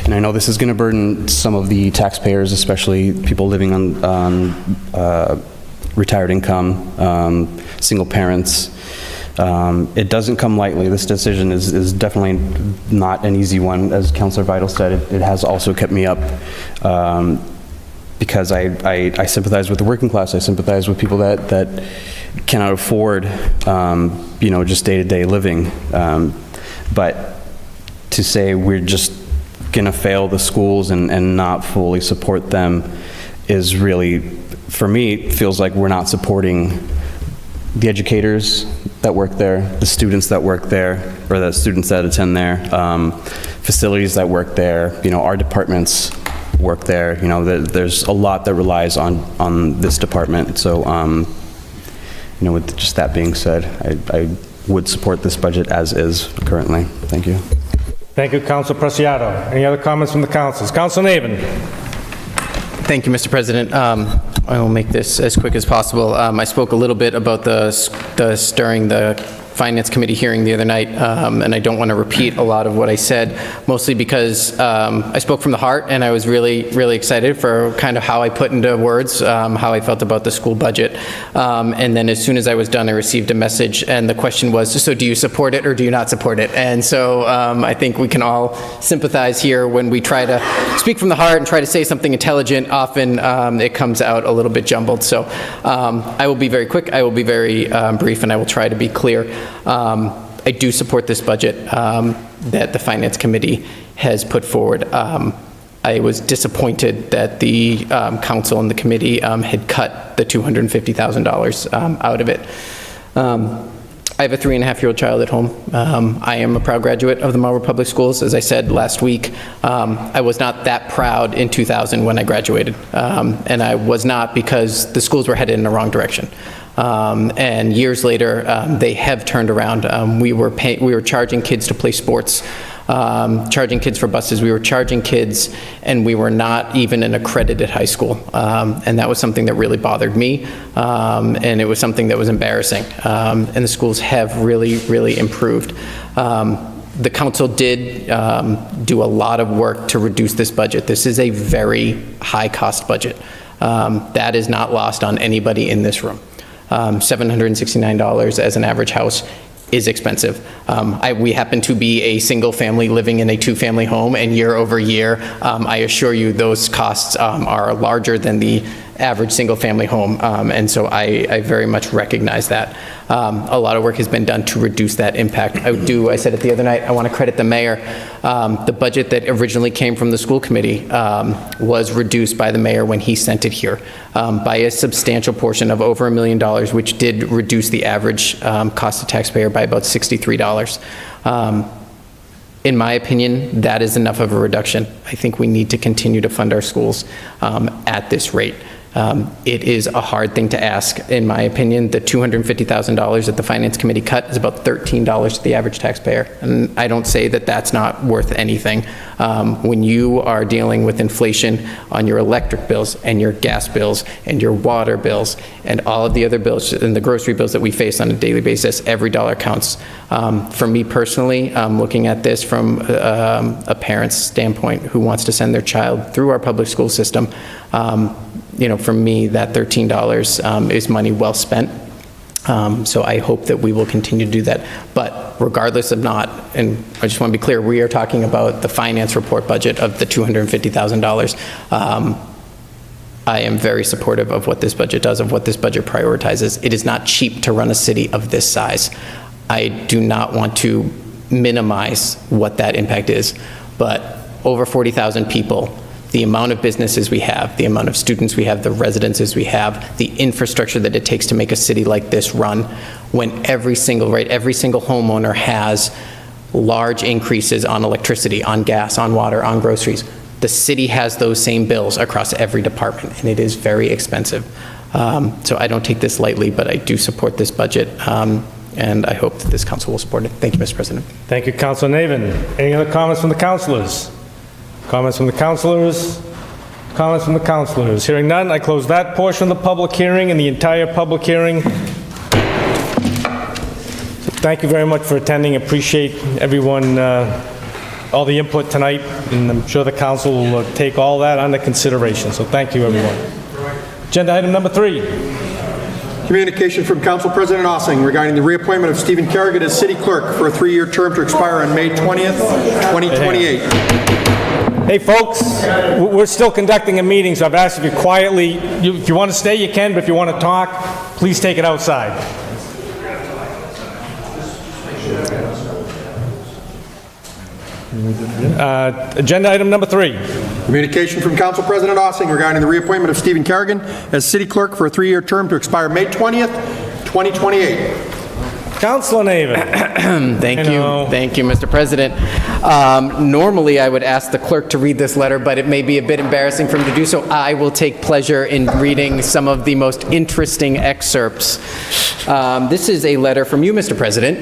And I know this is going to burden some of the taxpayers, especially people living on retired income, single parents. It doesn't come lightly. This decision is definitely not an easy one. As Councilor Vital said, it has also kept me up because I sympathize with the working class. I sympathize with people that cannot afford, you know, just day-to-day living. But to say we're just gonna fail the schools and not fully support them is really, for me, it feels like we're not supporting the educators that work there, the students that work there, or the students that attend there, facilities that work there, you know, our departments work there. You know, there's a lot that relies on this department. So, you know, with just that being said, I would support this budget as is currently. Thank you. Thank you, Councilor Preciado. Any other comments from the councilors? Councilor Navin. Thank you, Mr. President. I will make this as quick as possible. I spoke a little bit about during the Finance Committee hearing the other night, and I don't want to repeat a lot of what I said, mostly because I spoke from the heart, and I was really, really excited for kind of how I put into words how I felt about the school budget. And then as soon as I was done, I received a message, and the question was, so do you support it or do you not support it? And so I think we can all sympathize here when we try to speak from the heart and try to say something intelligent. Often it comes out a little bit jumbled. So I will be very quick, I will be very brief, and I will try to be clear. I do support this budget that the Finance Committee has put forward. I was disappointed that the council and the committee had cut the $250,000 out of it. I have a 3.5-year-old child at home. I am a proud graduate of the Marlboro Public Schools. As I said last week, I was not that proud in 2000 when I graduated. And I was not because the schools were headed in the wrong direction. And years later, they have turned around. We were charging kids to play sports, charging kids for buses. We were charging kids, and we were not even an accredited high school. And that was something that really bothered me, and it was something that was embarrassing. And the schools have really, really improved. The council did do a lot of work to reduce this budget. This is a very high-cost budget. That is not lost on anybody in this room. $769 as an average house is expensive. We happen to be a single family living in a two-family home, and year over year, I assure you those costs are larger than the average single-family home, and so I very much recognize that. A lot of work has been done to reduce that impact. I said it the other night, I want to credit the mayor. The budget that originally came from the school committee was reduced by the mayor when he sent it here by a substantial portion of over $1 million, which did reduce the average cost to taxpayer by about $63. In my opinion, that is enough of a reduction. I think we need to continue to fund our schools at this rate. It is a hard thing to ask. In my opinion, the $250,000 that the Finance Committee cut is about $13 to the average taxpayer. And I don't say that that's not worth anything. When you are dealing with inflation on your electric bills and your gas bills and your water bills and all of the other bills and the grocery bills that we face on a daily basis, every dollar counts. For me personally, looking at this from a parent's standpoint who wants to send their child through our public school system, you know, for me, that $13 is money well spent. So I hope that we will continue to do that. But regardless of not, and I just want to be clear, we are talking about the finance report budget of the $250,000. I am very supportive of what this budget does, of what this budget prioritizes. It is not cheap to run a city of this size. I do not want to minimize what that impact is, but over 40,000 people, the amount of businesses we have, the amount of students we have, the residences we have, the infrastructure that it takes to make a city like this run, when every single homeowner has large increases on electricity, on gas, on water, on groceries. The city has those same bills across every department, and it is very expensive. So I don't take this lightly, but I do support this budget, and I hope that this council will support it. Thank you, Mr. President. Thank you, Councilor Navin. Any other comments from the councilors? Comments from the councilors? Comments from the councilors? Hearing none, I close that portion of the public hearing and the entire public hearing. Thank you very much for attending. Appreciate everyone, all the input tonight, and I'm sure the council will take all that under consideration. So thank you, everyone. Agenda item number 3. Communication from Council President Ossing regarding the reappointment of Stephen Kerrigan as City Clerk for a 3-year term to expire on May 20th, 2028. Hey, folks, we're still conducting a meeting, so I've asked if you quietly, if you want to stay, you can, but if you want to talk, please take it outside. Agenda item number 3. Communication from Council President Ossing regarding the reappointment of Stephen Kerrigan as City Clerk for a 3-year term to expire May 20th, 2028. Councilor Navin. Thank you, Mr. President. Normally, I would ask the clerk to read this letter, but it may be a bit embarrassing for him to do so. I will take pleasure in reading some of the most interesting excerpts. This is a letter from you, Mr. President,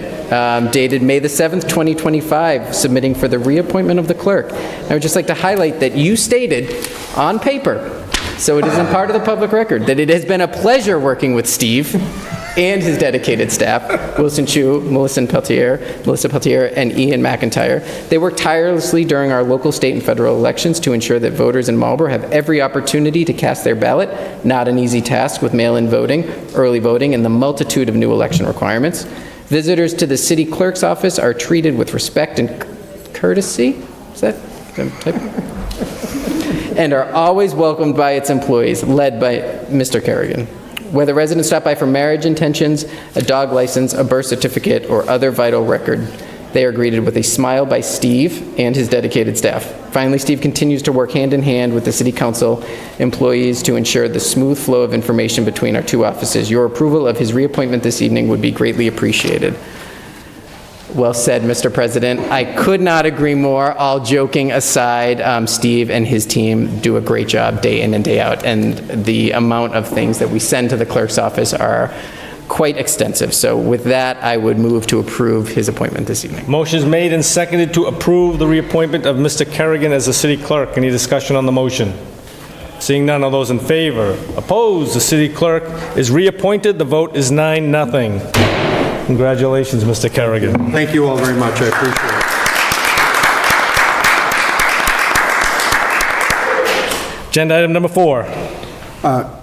dated May the 7th, 2025, submitting for the reappointment of the clerk. I would just like to highlight that you stated on paper, so it isn't part of the public record, that it has been a pleasure working with Steve and his dedicated staff, Wilson Chu, Melissa Peltier, and Ian McIntyre. They work tirelessly during our local, state, and federal elections to ensure that voters in Marlborough have every opportunity to cast their ballot. Not an easy task with mail-in voting, early voting, and the multitude of new election requirements. Visitors to the city clerk's office are treated with respect and courtesy. Is that type? And are always welcomed by its employees, led by Mr. Kerrigan. Whether residents stop by for marriage intentions, a dog license, a birth certificate, or other vital record, they are greeted with a smile by Steve and his dedicated staff. Finally, Steve continues to work hand in hand with the City Council employees to ensure the smooth flow of information between our two offices. Your approval of his reappointment this evening would be greatly appreciated. Well said, Mr. President. I could not agree more. All joking aside, Steve and his team do a great job day in and day out, and the amount of things that we send to the clerk's office are quite extensive. So with that, I would move to approve his appointment this evening. Motion is made and seconded to approve the reappointment of Mr. Kerrigan as the city clerk. Any discussion on the motion? Seeing none, all those in favor? Opposed? The city clerk is reappointed. The vote is 9-0. Congratulations, Mr. Kerrigan. Thank you all very much. I appreciate it. Agenda item number 4.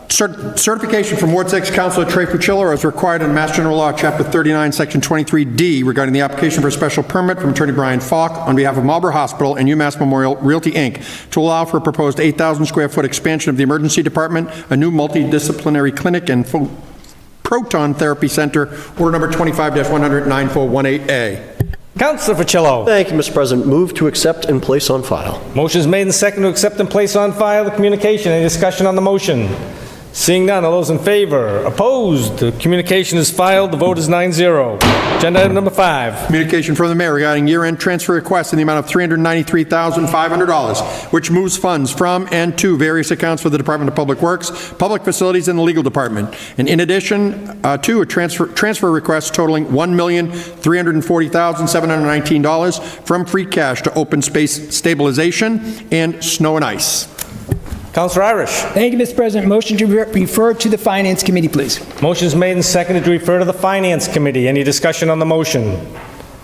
Certification from Ward 6 Councilor Trey Puccillo as required in Mass General Law, Chapter 39, Section 23D, regarding the application for a special permit from Attorney Brian Falk on behalf of Marlborough Hospital and UMass Memorial Realty, Inc., to allow for a proposed 8,000 square foot expansion of the emergency department, a new multidisciplinary clinic, and proton therapy center, order number 25-100-9418A. Councilor Puccillo. Thank you, Mr. President. Move to accept and place on file. Motion is made and seconded to accept and place on file the communication. Any discussion on the motion? Seeing none, all those in favor? Opposed? The communication is filed. The vote is 9-0. Agenda item number 5. Communication from the mayor regarding year-end transfer requests in the amount of $393,500, which moves funds from and to various accounts for the Department of Public Works, Public Facilities, and the Legal Department. And in addition to a transfer request totaling $1,340,719 from free cash to open space stabilization and snow and ice. Councilor Irish. Thank you, Mr. President. Motion to refer to the Finance Committee, please. Motion is made and seconded to refer to the Finance Committee. Any discussion on the motion?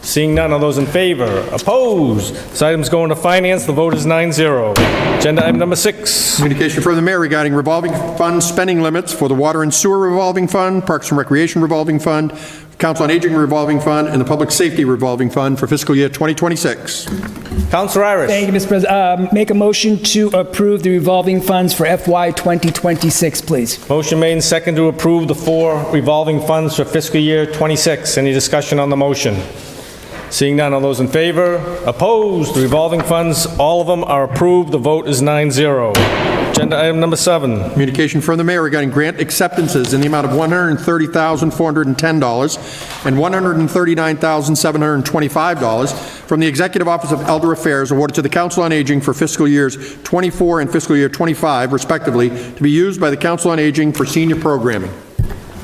Seeing none, all those in favor? Opposed? This item's going to Finance. The vote is 9-0. Agenda item number 6. Communication from the mayor regarding revolving fund spending limits for the Water and Sewer Revolving Fund, Parks and Recreation Revolving Fund, Council on Aging Revolving Fund and the Public Safety Revolving Fund for fiscal year 2026. Councilor Irish. Thank you, Mr. President. Make a motion to approve the revolving funds for FY 2026, please. Motion made and second to approve the 4 revolving funds for fiscal year 26. Any discussion on the motion? Seeing none, all those in favor? Opposed? The revolving funds, all of them are approved. The vote is 9-0. Agenda item number 7. Communication from the mayor regarding grant acceptances in the amount of $130,410 and $139,725 from the Executive Office of Elder Affairs awarded to the Council on Aging for fiscal years 24 and fiscal year 25, respectively, to be used by the Council on Aging for senior programming.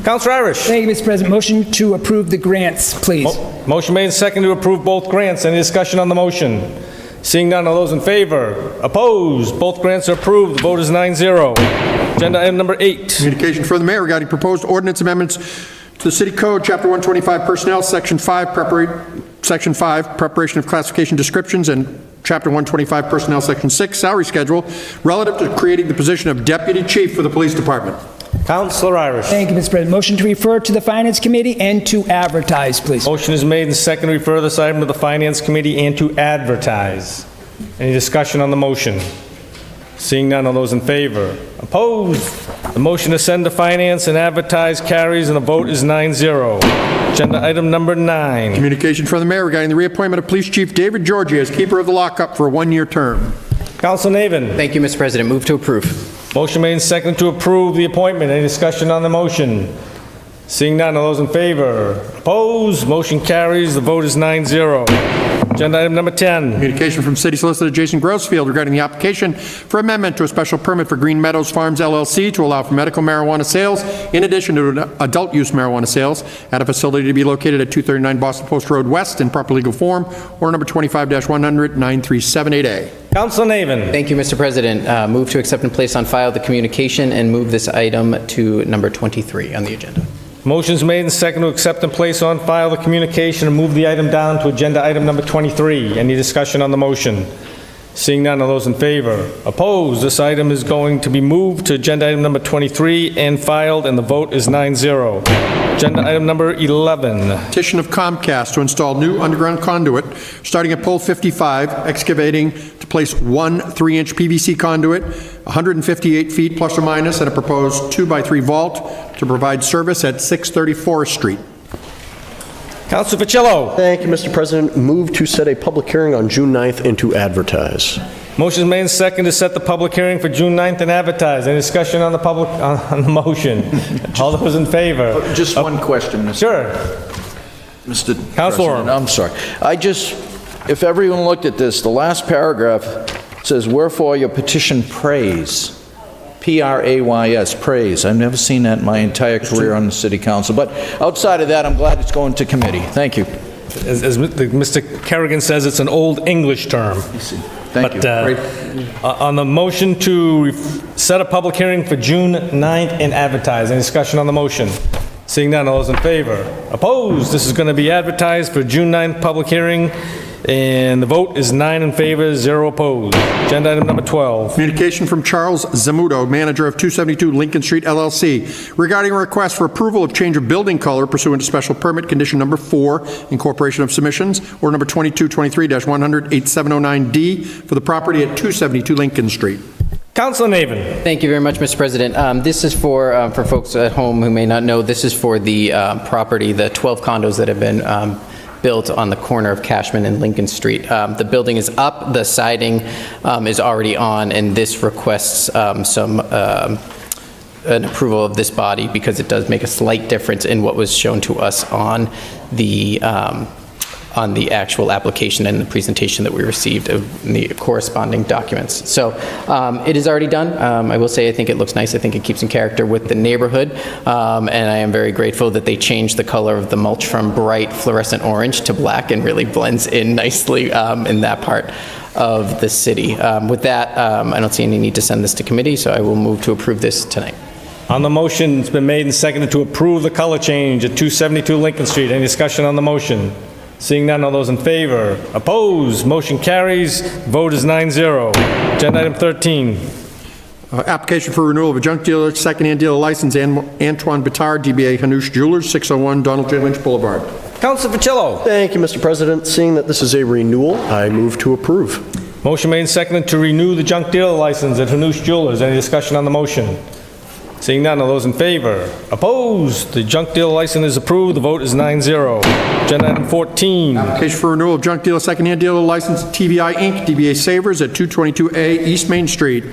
Councilor Irish. Thank you, Mr. President. Motion to approve the grants, please. Motion made and second to approve both grants. Any discussion on the motion? Seeing none, all those in favor? Opposed? Both grants are approved. The vote is 9-0. Agenda item number 8. Communication from the mayor regarding proposed ordinance amendments to the City Code, Chapter 125 Personnel, Section 5, Preparation of Classification Descriptions, and Chapter 125 Personnel, Section 6, Salary Schedule, relative to creating the position of Deputy Chief for the Police Department. Councilor Irish. Thank you, Mr. President. Motion to refer to the Finance Committee and to advertise, please. Motion is made and second to refer this item to the Finance Committee and to advertise. Any discussion on the motion? Seeing none, all those in favor? Opposed? The motion to send to Finance and advertise carries, and the vote is 9-0. Agenda item number 9. Communication from the mayor regarding the reappointment of Police Chief David Georgie as Keeper of the Lockup for a 1-year term. Councilor Navin. Thank you, Mr. President. Move to approve. Motion made and seconded to approve the appointment. Any discussion on the motion? Seeing none, all those in favor? Opposed? Motion carries. The vote is 9-0. Agenda item number 10. Communication from City Solicitor Jason Grossfield regarding the application for amendment to a special permit for Green Meadows Farms LLC to allow for medical marijuana sales in addition to adult use marijuana sales at a facility to be located at 239 Boston Post Road West in proper legal form, or number 25-100 9378A. Councilor Navin. Thank you, Mr. President. Move to accept and place on file the communication and move this item to number 23 on the agenda. Motion's made and seconded to accept and place on file the communication and move the item down to agenda item number 23. Any discussion on the motion? Seeing none, all those in favor? Opposed? This item is going to be moved to agenda item number 23 and filed, and the vote is 9-0. Agenda item number 11. Petition of Comcast to install new underground conduit starting at pole 55, excavating to place one 3-inch PVC conduit, 158 feet plus or minus, and a proposed 2x3 vault to provide service at 630 Forest Street. Councilor Ficillo. Thank you, Mr. President. Move to set a public hearing on June 9th and to advertise. Motion made and seconded to set the public hearing for June 9th and advertise. Any discussion on the public, on the motion? All those in favor? Just one question, Mr. Sure. Mr. Councilor. President, I'm sorry. If everyone looked at this, the last paragraph says, wherefore your petition prays. P-R-A-Y-S, praise. I've never seen that in my entire career on the city council. But outside of that, I'm glad it's going to committee. Thank you. As Mr. Kerrigan says, it's an old English term. Thank you. On the motion to set a public hearing for June 9th and advertise, any discussion on the motion? Seeing none, all those in favor? Opposed? This is going to be advertised for June 9th public hearing, and the vote is 9 in favor, 0 opposed. Agenda item number 12. Communication from Charles Zamuto, manager of 272 Lincoln Street LLC, regarding a request for approval of change of building color pursuant to special permit condition number 4, incorporation of submissions, or number 2223-100 8709D for the property at 272 Lincoln Street. Councilor Navin. Thank you very much, Mr. President. This is for folks at home who may not know, this is for the property, the 12 condos that have been built on the corner of Cashman and Lincoln Street. The building is up, the siding is already on, and this requests an approval of this body because it does make a slight difference in what was shown to us on the actual application and the presentation that we received of the corresponding documents. So it is already done. I will say I think it looks nice. I think it keeps in character with the neighborhood. And I am very grateful that they changed the color of the mulch from bright fluorescent orange to black and really blends in nicely in that part of the city. With that, I don't see any need to send this to committee, so I will move to approve this tonight. On the motion, it's been made and seconded to approve the color change at 272 Lincoln Street. Any discussion on the motion? Seeing none, all those in favor? Opposed? Motion carries. Vote is 9-0. Agenda item 13. Application for renewal of a junk dealer, secondhand dealer license, Antoine Bittard, DBA Hanush Jewelers, 601 Donald J. Lynch Boulevard. Councilor Facillo. Thank you, Mr. President. Seeing that this is a renewal, I move to approve. Motion made and seconded to renew the junk dealer license at Hanush Jewelers. Any discussion on the motion? Seeing none, all those in favor? Opposed? The junk dealer license is approved. The vote is 9-0. Agenda item 14. Application for renewal of junk dealer, secondhand dealer license, TVI Inc., DBA Savers at 222A East Main Street.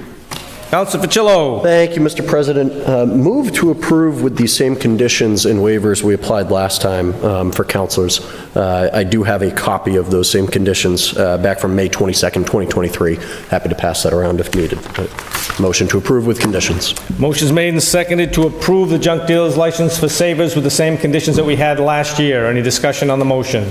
Councilor Facillo. Thank you, Mr. President. Move to approve with the same conditions and waivers we applied last time for councilors. I do have a copy of those same conditions back from May 22nd, 2023. Happy to pass that around if needed. Motion to approve with conditions. Motion's made and seconded to approve the junk dealer's license for Savers with the same conditions that we had last year. Any discussion on the motion?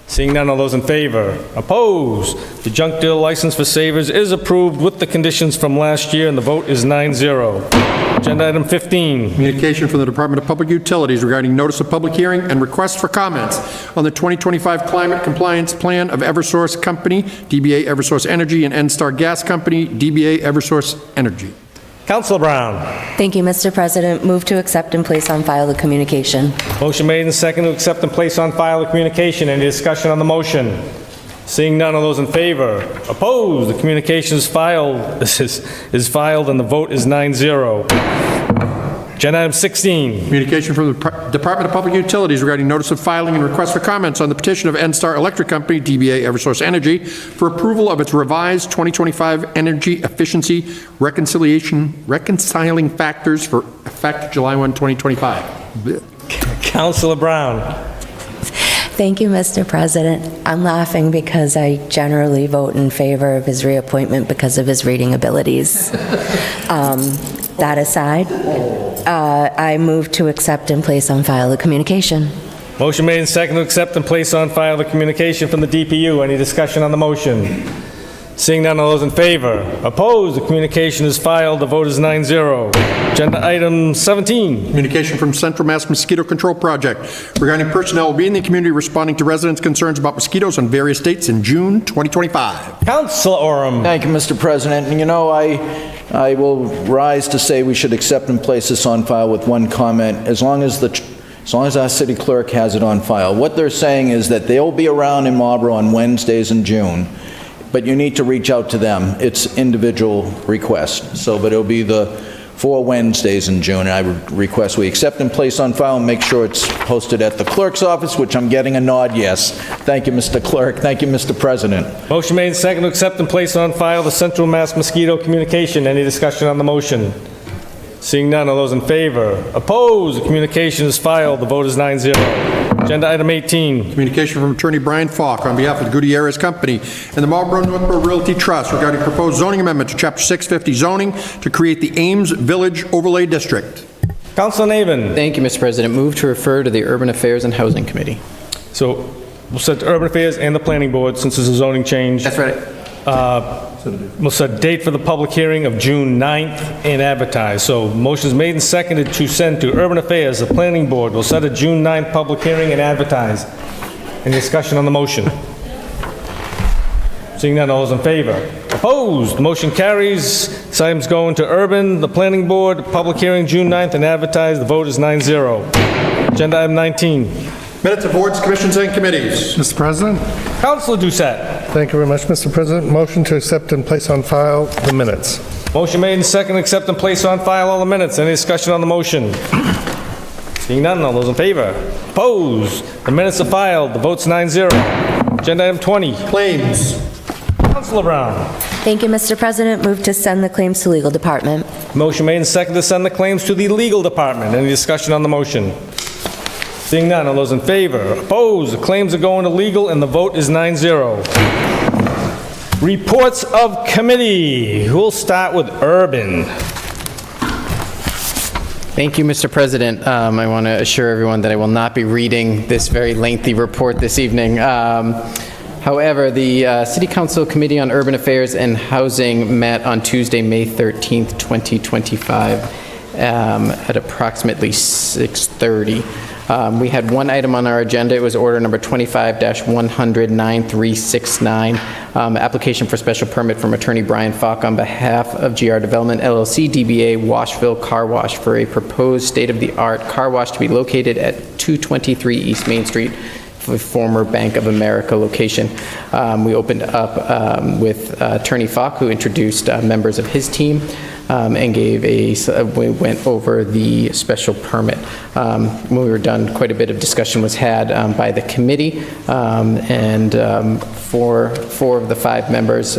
Seeing none, all those in favor? Opposed? The junk dealer license for Savers is approved with the conditions from last year, and the vote is 9-0. Agenda item 15. Communication from the Department of Public Utilities regarding notice of public hearing and request for comments on the 2025 Climate Compliance Plan of Eversource Company, DBA Eversource Energy, and NSTAR Gas Company, DBA Eversource Energy. Councilor Brown. Thank you, Mr. President. Move to accept and place on file the communication. Motion made and seconded to accept and place on file the communication. Any discussion on the motion? Seeing none, all those in favor? Opposed? The communication is filed. Is filed, and the vote is 9-0. Agenda item 16. Communication from the Department of Public Utilities regarding notice of filing and request for comments on the petition of NSTAR Electric Company, DBA Eversource Energy, for approval of its revised 2025 energy efficiency reconciling factors for effect July 1, 2025. Councilor Brown. Thank you, Mr. President. I'm laughing because I generally vote in favor of his reappointment because of his reading abilities. That aside, I move to accept and place on file the communication. Motion made and seconded to accept and place on file the communication from the DPU. Any discussion on the motion? Seeing none, all those in favor? Opposed? The communication is filed. The vote is 9-0. Agenda item 17. Communication from Central Mass Mosquito Control Project regarding personnel will be in the community responding to residents' concerns about mosquitoes on various dates in June 2025. Councilor Oram. Thank you, Mr. President. And you know, I will rise to say we should accept and place this on file with one comment, as long as our city clerk has it on file. What they're saying is that they'll be around in Marlboro on Wednesdays in June, but you need to reach out to them. It's individual request. But it'll be the 4 Wednesdays in June, and I would request we accept and place on file and make sure it's posted at the clerk's office, which I'm getting a nod yes. Thank you, Mr. Clerk. Thank you, Mr. President. Motion made and seconded to accept and place on file the Central Mass Mosquito Communication. Any discussion on the motion? Seeing none, all those in favor? Opposed? The communication is filed. The vote is 9-0. Agenda item 18. Communication from Attorney Brian Falk on behalf of the Gutierrez Company and the Marlboro Northborough Realty Trust regarding proposed zoning amendment to Chapter 650 zoning to create the Ames Village Overlay District. Councilor Navin. Thank you, Mr. President. Move to refer to the Urban Affairs and Housing Committee. So we'll set the Urban Affairs and the Planning Board since there's a zoning change. That's right. We'll set a date for the public hearing of June 9th and advertise. So motion's made and seconded to send to Urban Affairs, the Planning Board. We'll set a June 9th public hearing and advertise. Any discussion on the motion? Seeing none, all those in favor? Opposed? The motion carries. This item's going to Urban, the Planning Board, public hearing June 9th and advertise. The vote is 9-0. Agenda item 19. Minutes of boards, commissions, and committees. Mr. President? Councilor Doucette. Thank you very much, Mr. President. Motion to accept and place on file the minutes. Motion made and seconded, accept and place on file all the minutes. Any discussion on the motion? Seeing none, all those in favor? Opposed? The minutes are filed. The vote's 9-0. Agenda item 20. Claims. Councilor Brown. Thank you, Mr. President. Move to send the claims to legal department. Motion made and seconded to send the claims to the legal department. Any discussion on the motion? Seeing none, all those in favor? Opposed? The claims are going to legal and the vote is 9-0. Reports of committee. We'll start with Urban. Thank you, Mr. President. I want to assure everyone that I will not be reading this very lengthy report this evening. However, the City Council Committee on Urban Affairs and Housing met on Tuesday, May 13th, 2025 at approximately 6:30. We had one item on our agenda. It was order number 25-100-9369, application for special permit from Attorney Brian Falk on behalf of GR Development LLC, DBA Washville Car Wash, for a proposed state-of-the-art car wash to be located at 223 East Main Street, the former Bank of America location. We opened up with Attorney Falk, who introduced members of his team and we went over the special permit. When we were done, quite a bit of discussion was had by the committee, and four of the 5 members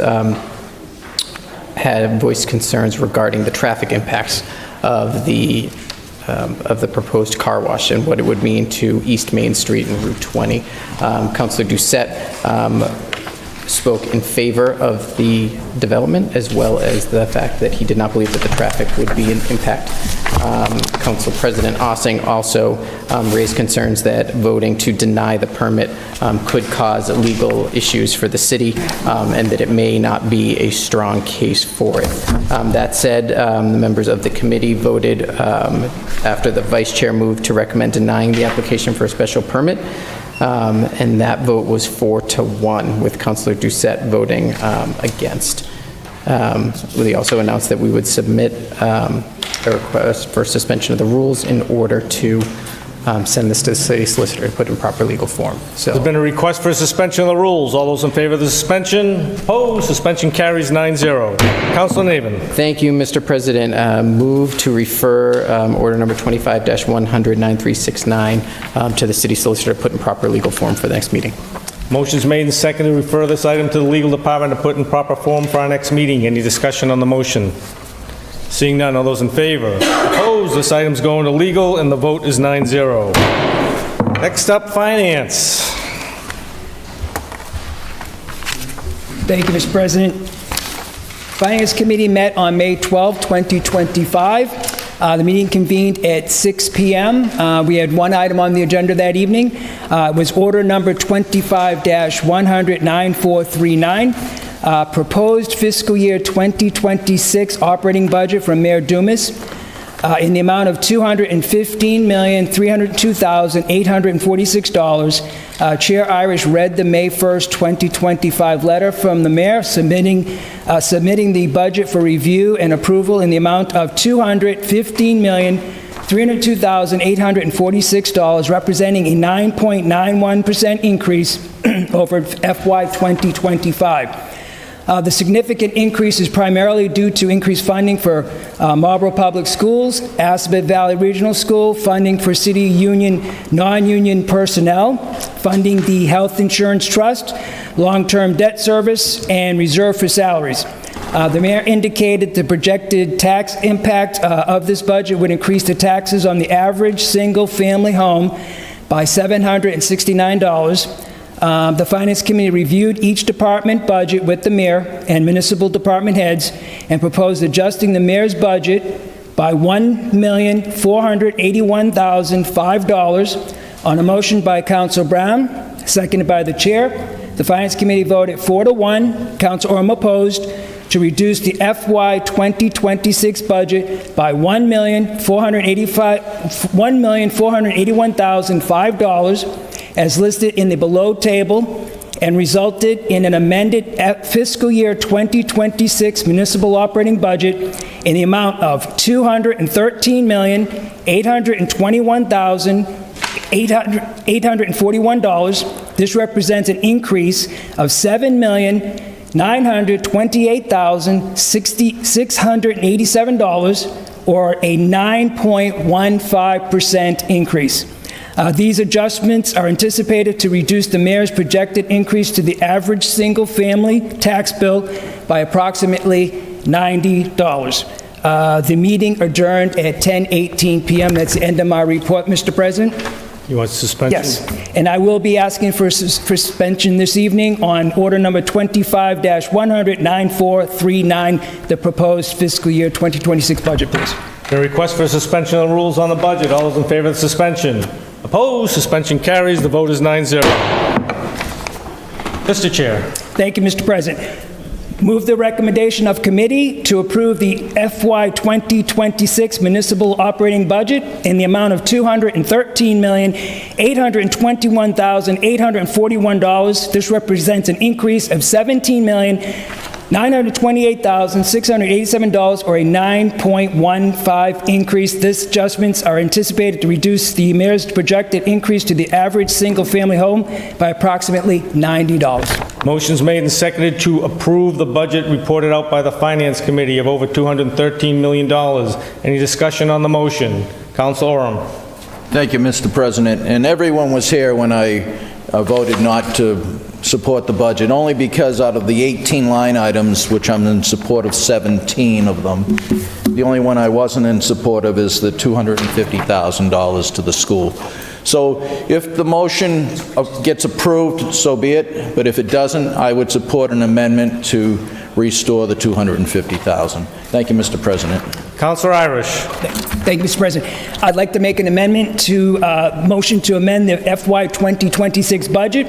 had voiced concerns regarding the traffic impacts of the proposed car wash and what it would mean to East Main Street and Route 20. Councilor Doucette spoke in favor of the development, as well as the fact that he did not believe that the traffic would be an impact. Council President Ossing also raised concerns that voting to deny the permit could cause legal issues for the city, and that it may not be a strong case for it. That said, the members of the committee voted after the vice chair moved to recommend denying the application for a special permit. And that vote was 4-1, with Councilor Doucette voting against. We also announced that we would submit a request for suspension of the rules in order to send this to the city solicitor to put in proper legal form. So There's been a request for suspension of the rules. All those in favor of the suspension? Opposed? Suspension carries 9-0. Councilor Navin. Thank you, Mr. President. Move to refer order number 25-100-9369 to the city solicitor to put in proper legal form for the next meeting. Motion's made and seconded to refer this item to the legal department to put in proper form for our next meeting. Any discussion on the motion? Seeing none, all those in favor? Opposed? This item's going to legal, and the vote is 9-0. Next up, Finance. Thank you, Mr. President. Finance Committee met on May 12, 2025. The meeting convened at 6 p.m. We had one item on the agenda that evening. It was order number 25-100-9439. Proposed fiscal year 2026 operating budget from Mayor Dumas in the amount of $215,302,846. Chair Irish read the May 1st, 2025 letter from the mayor submitting the budget for review and approval in the amount of $215,302,846, representing a 9.91% increase over FY 2025. The significant increase is primarily due to increased funding for Marlborough Public Schools, Assabet Valley Regional School, funding for city union, non-union personnel, funding the Health Insurance Trust, long-term debt service, and reserve for salaries. The mayor indicated the projected tax impact of this budget would increase the taxes on the average single-family home by $769. The Finance Committee reviewed each department budget with the mayor and municipal department heads and proposed adjusting the mayor's budget by $1,481,005 on a motion by Councilor Brown, seconded by the chair. The Finance Committee voted 4-1, Councilor Orm opposed, to reduce the FY 2026 budget by $1,481,005 as listed in the below table, and resulted in an amended fiscal year 2026 municipal operating budget in the amount of $213,821,841. This represents an increase of $7,928,687, or a 9.15% increase. These adjustments are anticipated to reduce the mayor's projected increase to the average single-family tax bill by approximately $90. The meeting adjourned at 10:18 p.m. That's the end of my report, Mr. President. You want suspension? Yes, and I will be asking for suspension this evening on order number 25-100-9439, the proposed fiscal year 2026 budget, please. The request for suspension of the rules on the budget. All those in favor of the suspension? Opposed? Suspension carries. The vote is 9-0. Mr. Chair. Thank you, Mr. President. Move the recommendation of committee to approve the FY 2026 municipal operating budget in the amount of $213,821,841. This represents an increase of $17,928,687, or a 9.15 increase. These adjustments are anticipated to reduce the mayor's projected increase to the average single-family home by approximately $90. Motion's made and seconded to approve the budget reported out by the Finance Committee of over $213 million. Any discussion on the motion? Councilor Oram. Thank you, Mr. President. And everyone was here when I voted not to support the budget, only because out of the 18 line items, which I'm in support of 17 of them, the only one I wasn't in support of is the $250,000 to the school. So if the motion gets approved, so be it, but if it doesn't, I would support an amendment to restore the $250,000. Thank you, Mr. President. Councilor Irish. Thank you, Mr. President. I'd like to make an amendment to motion to amend the FY 2026 budget.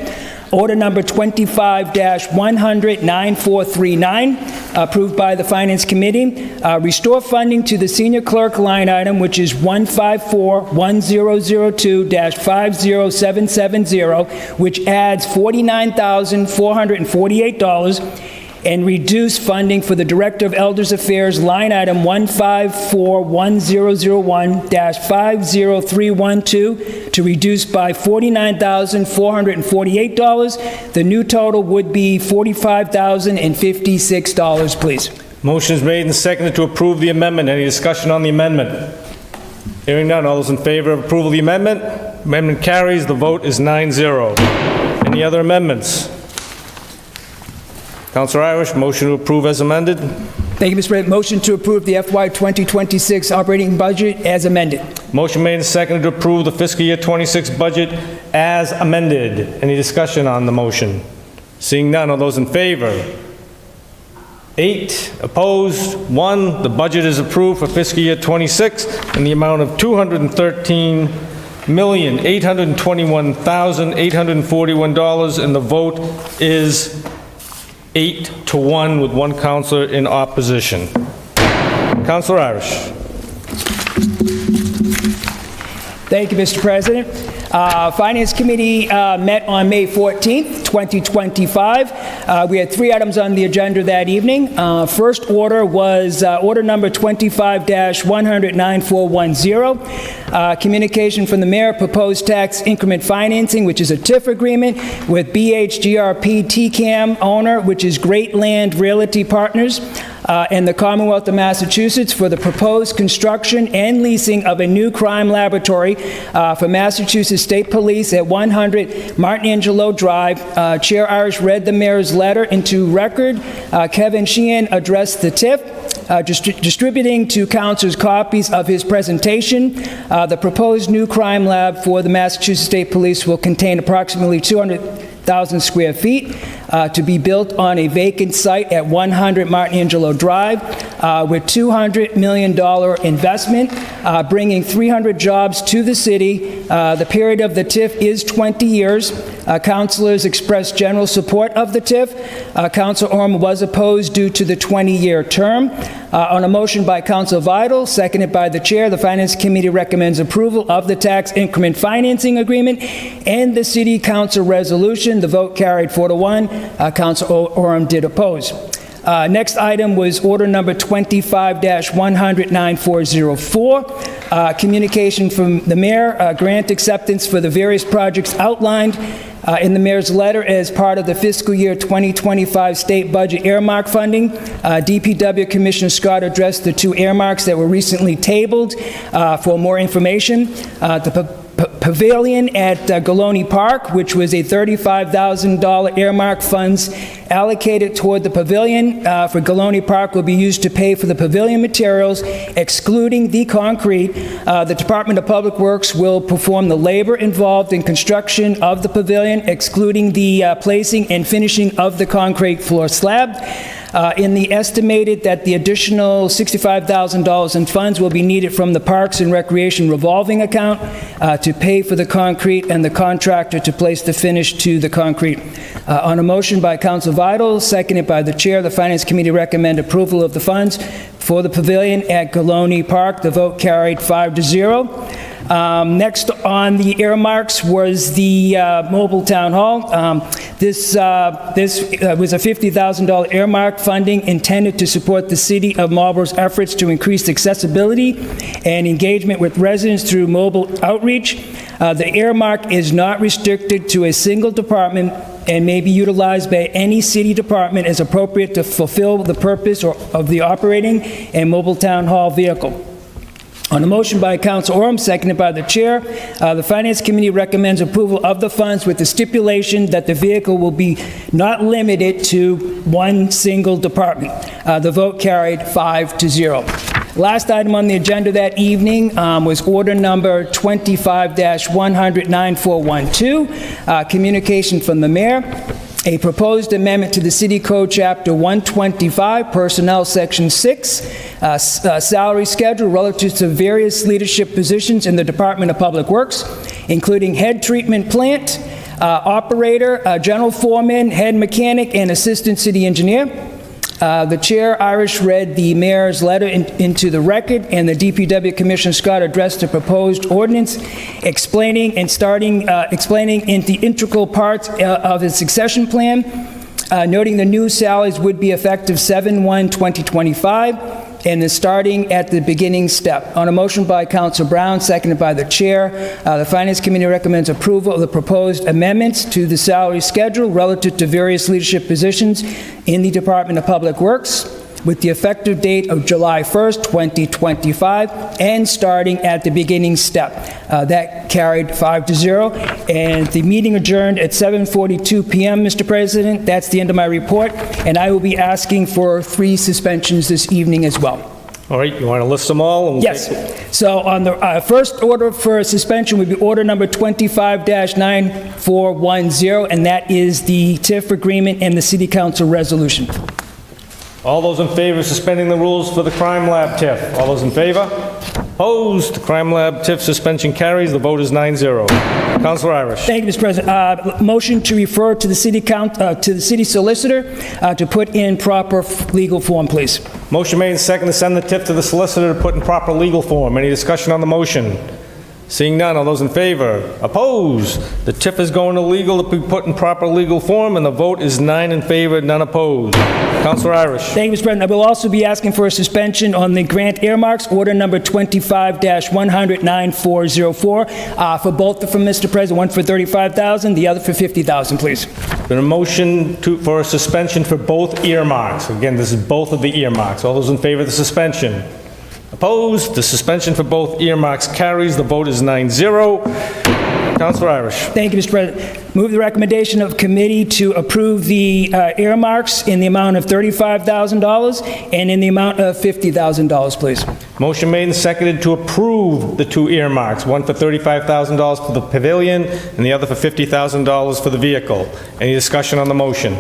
Order number 25-100-9439, approved by the Finance Committee. Restore funding to the senior clerk line item, which is 154-1002-50770, which adds $49,448, and reduce funding for the Director of Elders Affairs line item 154-1001-50312 to reduce by $49,448. The new total would be $45,056, please. Motion's made and seconded to approve the amendment. Any discussion on the amendment? Hearing none. All those in favor of approval of the amendment? Amendment carries. The vote is 9-0. Any other amendments? Councilor Irish, motion to approve as amended. Thank you, Mr. President. Motion to approve the FY 2026 operating budget as amended. Motion made and seconded to approve the fiscal year 26 budget as amended. Any discussion on the motion? Seeing none. All those in favor? 8. Opposed? 1. The budget is approved for fiscal year 26 in the amount of $213,821,841, and the vote is 8-1 with one councilor in opposition. Councilor Irish. Thank you, Mr. President. Finance Committee met on May 14th, 2025. We had 3 items on the agenda that evening. First order was order number 25-100-9410, communication from the mayor, proposed tax increment financing, which is a TIF agreement with BHGRP TCAM owner, which is Great Land Realty Partners, and the Commonwealth of Massachusetts for the proposed construction and leasing of a new crime laboratory for Massachusetts State Police at 100 Martin Angelo Drive. Chair Irish read the mayor's letter into record. Kevin Sheehan addressed the TIF, distributing to councilors copies of his presentation. The proposed new crime lab for the Massachusetts State Police will contain approximately 200,000 square feet to be built on a vacant site at 100 Martin Angelo Drive with $200 million investment, bringing 300 jobs to the city. The period of the TIF is 20 years. Councilors expressed general support of the TIF. Councilor Orm was opposed due to the 20-year term. On a motion by Councilor Vidal, seconded by the chair, the Finance Committee recommends approval of the tax increment financing agreement and the City Council resolution. The vote carried 4-1. Councilor Orm did oppose. Next item was order number 25-100-9404, communication from the mayor, grant acceptance for the various projects outlined in the mayor's letter as part of the fiscal year 2025 state budget earmark funding. DPW Commissioner Scott addressed the 2 earmarks that were recently tabled for more information. The pavilion at Galone Park, which was a $35,000 earmark funds allocated toward the pavilion for Galone Park, will be used to pay for the pavilion materials, excluding the concrete. The Department of Public Works will perform the labor involved in construction of the pavilion, excluding the placing and finishing of the concrete floor slab. In the estimated that the additional $65,000 in funds will be needed from the Parks and Recreation revolving account to pay for the concrete and the contractor to place the finish to the concrete. On a motion by Council Vital, seconded by the Chair, the Finance Committee recommend approval of the funds for the pavilion at Galone Park. The vote carried 5-0. Next on the earmarks was the mobile town hall. This was a $50,000 earmark funding intended to support the City of Marlboro's efforts to increase accessibility and engagement with residents through mobile outreach. The earmark is not restricted to a single department and may be utilized by any city department as appropriate to fulfill the purpose of the operating and mobile town hall vehicle. On a motion by Council Orem, seconded by the Chair, the Finance Committee recommends approval of the funds with the stipulation that the vehicle will be not limited to one single department. The vote carried 5-0. Last item on the agenda that evening was order number 25-100-9412, communication from the Mayor. A proposed amendment to the City Code, Chapter 125, Personnel, Section 6, salary schedule relative to various leadership positions in the Department of Public Works, including head treatment plant, operator, general foreman, head mechanic, and assistant city engineer. The Chair, Irish, read the Mayor's letter into the record, and the DPW Commissioner Scott addressed the proposed ordinance, explaining in the integral parts of his succession plan, noting the new salaries would be effective 7/1/2025, and is starting at the beginning step. On a motion by Council Brown, seconded by the Chair, the Finance Committee recommends approval of the proposed amendments to the salary schedule relative to various leadership positions in the Department of Public Works, with the effective date of July 1st, 2025, and starting at the beginning step. That carried 5-0, and the meeting adjourned at 7:42 p.m., Mr. President. That's the end of my report, and I will be asking for 3 suspensions this evening as well. All right, you want to list them all? Yes. So on the first order for suspension would be order number 25-9410, and that is the TIF agreement and the City Council resolution. All those in favor of suspending the rules for the Crime Lab TIF? All those in favor? Opposed? The Crime Lab TIF suspension carries. The vote is 9-0. Councilor Irish. Thank you, Mr. President. Motion to refer to the city solicitor to put in proper legal form, please. Motion made and seconded to send the TIF to the solicitor to put in proper legal form. Any discussion on the motion? Seeing none, all those in favor? Opposed? The TIF is going to legal to be put in proper legal form, and the vote is 9 in favor, none opposed. Councilor Irish. Thank you, Mr. President. I will also be asking for a suspension on the grant earmarks, order number 25-100-9404, for both from Mr. President, one for $35,000, the other for $50,000, please. Been a motion for a suspension for both earmarks. Again, this is both of the earmarks. All those in favor of the suspension? Opposed? The suspension for both earmarks carries. The vote is 9-0. Councilor Irish. Thank you, Mr. President. Move the recommendation of committee to approve the earmarks in the amount of $35,000 and in the amount of $50,000, please. Motion made and seconded to approve the 2 earmarks, one for $35,000 for the pavilion and the other for $50,000 for the vehicle. Any discussion on the motion?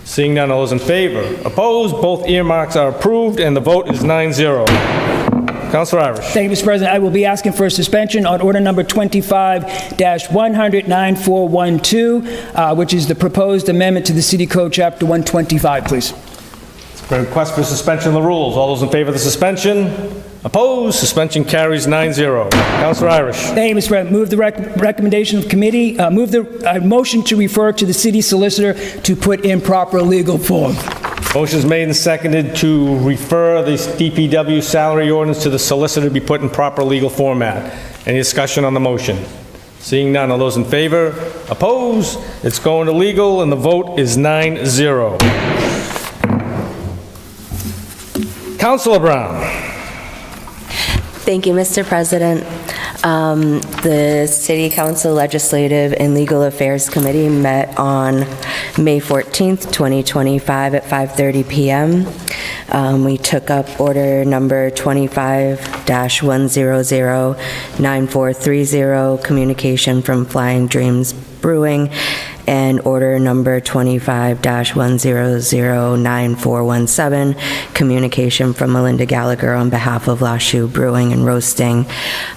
Seeing none, all those in favor? Opposed? Both earmarks are approved, and the vote is 9-0. Councilor Irish. Thank you, Mr. President. I will be asking for a suspension on order number 25-100-9412, which is the proposed amendment to the City Code, Chapter 125, please. It's been a request for suspension of the rules. All those in favor of the suspension? Opposed? Suspension carries 9-0. Councilor Irish. Thank you, Mr. President. Move the recommendation of committee, move the motion to refer to the city solicitor to put in proper legal form. Motion is made and seconded to refer the DPW salary ordinance to the solicitor to be put in proper legal format. Any discussion on the motion? Seeing none, all those in favor? Opposed? It's going to legal, and the vote is 9-0. Councilor Brown. Thank you, Mr. President. The City Council Legislative and Legal Affairs Committee met on May 14th, 2025 at 5:30 p.m. We took up order number 25-100-9430, communication from Flying Dreams Brewing, and order number 25-1009417, communication from Melinda Gallagher on behalf of Lost Shoe Brewing and Roasting.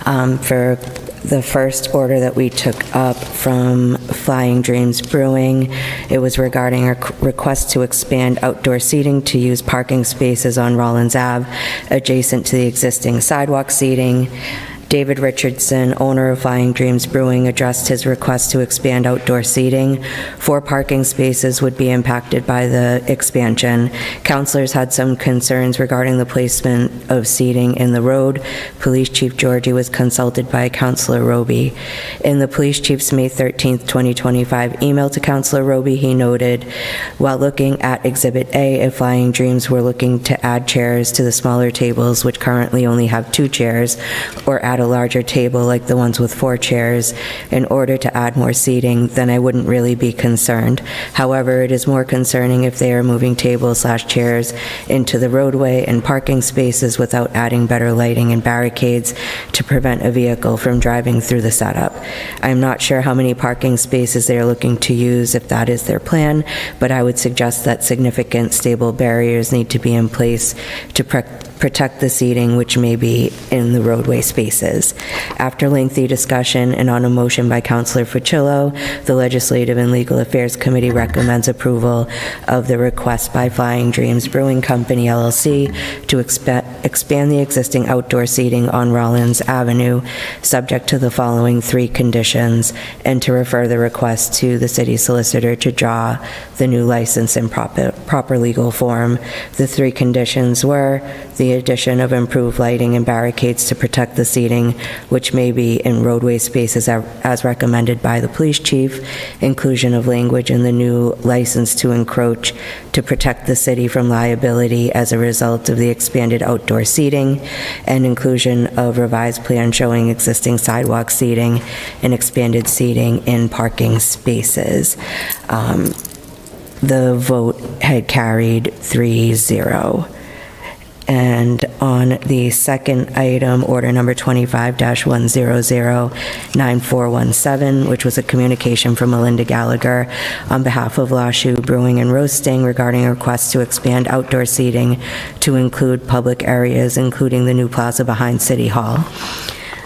For the first order that we took up from Flying Dreams Brewing, it was regarding a request to expand outdoor seating to use parking spaces on Rollins Ave adjacent to the existing sidewalk seating. David Richardson, owner of Flying Dreams Brewing, addressed his request to expand outdoor seating. 4 parking spaces would be impacted by the expansion. Councilors had some concerns regarding the placement of seating in the road. Police Chief Georgie was consulted by Councilor Roby. In the Police Chief's May 13, 2025 email to Councilor Roby, he noted, while looking at Exhibit A, if Flying Dreams were looking to add chairs to the smaller tables, which currently only have 2 chairs, or add a larger table like the ones with 4 chairs in order to add more seating, then I wouldn't really be concerned. However, it is more concerning if they are moving tables/chairs into the roadway and parking spaces without adding better lighting and barricades to prevent a vehicle from driving through the setup. I'm not sure how many parking spaces they are looking to use if that is their plan, but I would suggest that significant stable barriers need to be in place to protect the seating which may be in the roadway spaces. After lengthy discussion and on a motion by Councilor Fucillo, the Legislative and Legal Affairs Committee recommends approval of the request by Flying Dreams Brewing Company, LLC, to expand the existing outdoor seating on Rollins Avenue, subject to the following 3 conditions, and to refer the request to the city solicitor to draw the new license in proper legal form. The 3 conditions were the addition of improved lighting and barricades to protect the seating, which may be in roadway spaces as recommended by the police chief, inclusion of language in the new license to encroach to protect the city from liability as a result of the expanded outdoor seating, and inclusion of revised plan showing existing sidewalk seating and expanded seating in parking spaces. The vote had carried 3-0. And on the second item, order number 25-1009417, which was a communication from Melinda Gallagher on behalf of Lost Shoe Brewing and Roasting regarding a request to expand outdoor seating to include public areas, including the new plaza behind City Hall.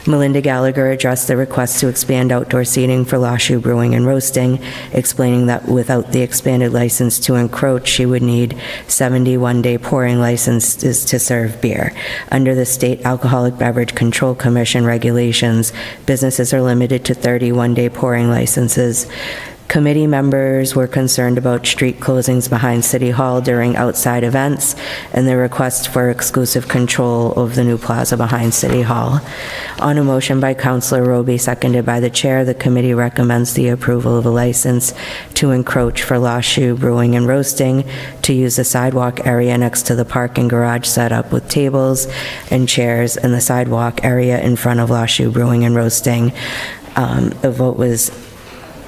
Melinda Gallagher addressed the request to expand outdoor seating for Lost Shoe Brewing and Roasting, explaining that without the expanded license to encroach, she would need 71-day pouring licenses to serve beer. Under the State Alcoholic Beverage Control Commission regulations, businesses are limited to 31-day pouring licenses. Committee members were concerned about street closings behind City Hall during outside events and the request for exclusive control of the new plaza behind City Hall. On a motion by Councilor Roby, seconded by the chair, the committee recommends the approval of a license to encroach for Lost Shoe Brewing and Roasting to use the sidewalk area next to the parking garage set up with tables and chairs in the sidewalk area in front of Lost Shoe Brewing and Roasting. A vote was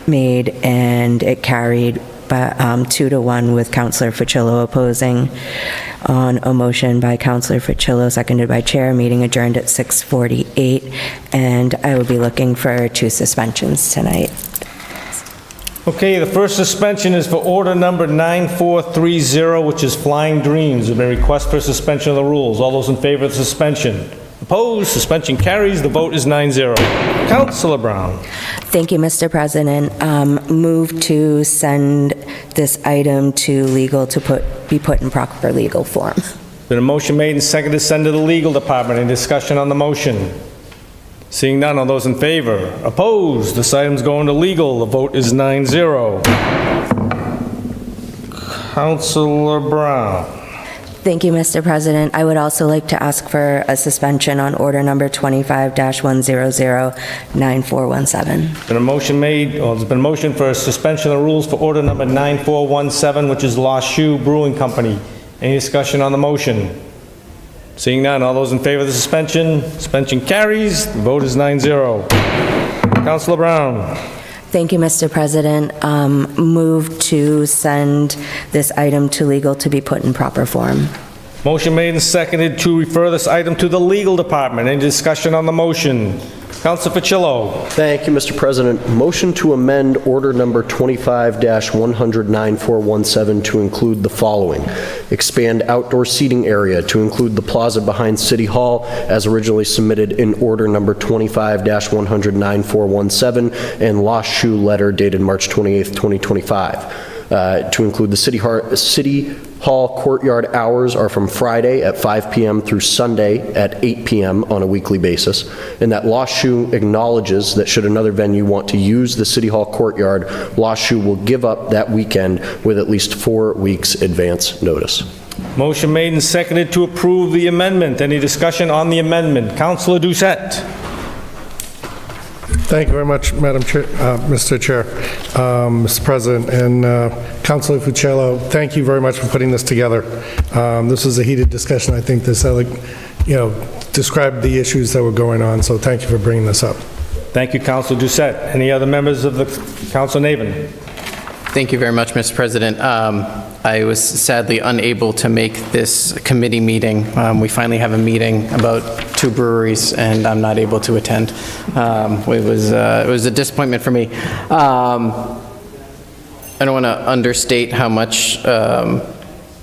made and it carried by 2-1 with Councilor Fucillo opposing. On a motion by Councilor Fucillo, seconded by chair, meeting adjourned at 6:48, and I will be looking for 2 suspensions tonight. Okay, the first suspension is for order number 9430, which is Flying Dreams. There's been a request for suspension of the rules. All those in favor of the suspension? Opposed? Suspension carries. The vote is 9-0. Councilor Brown. Thank you, Mr. President. Move to send this item to legal to be put in proper legal form. Been a motion made and seconded to send to the legal department. Any discussion on the motion? Seeing none, all those in favor? Opposed? This item's going to legal. The vote is 9-0. Councilor Brown. Thank you, Mr. President. I would also like to ask for a suspension on order number 25-1009417. Been a motion made, or there's been a motion for a suspension of the rules for order number 9417, which is Lost Shoe Brewing Company. Any discussion on the motion? Seeing none, all those in favor of the suspension? Suspension carries. The vote is 9-0. Councilor Brown. Thank you, Mr. President. Move to send this item to legal to be put in proper form. Motion made and seconded to refer this item to the legal department. Any discussion on the motion? Councilor Facillo. Thank you, Mr. President. Motion to amend order number 25-100-9417 to include the following. Expand outdoor seating area to include the plaza behind City Hall as originally submitted in order number 25-100-9417 and lost shoe letter dated March 28, 2025. To include the City Hall courtyard hours are from Friday at 5 p.m. through Sunday at 8 p.m. on a weekly basis, and that Lost Shoe acknowledges that should another venue want to use the City Hall courtyard, Lost Shoe will give up that weekend with at least 4 weeks advance notice. Motion made and seconded to approve the amendment. Any discussion on the amendment? Councilor Doucette. Thank you very much, Madam Chair, Mr. Chair, Mr. President, and Councilor Fuccello, thank you very much for putting this together. This was a heated discussion. I think this, described the issues that were going on, so thank you for bringing this up. Thank you, Councilor Doucette. Any other members of the Councilor Navin? Thank you very much, Mr. President. I was sadly unable to make this committee meeting. We finally have a meeting about 2 breweries, and I'm not able to attend. It was a disappointment for me. I don't want to understate how much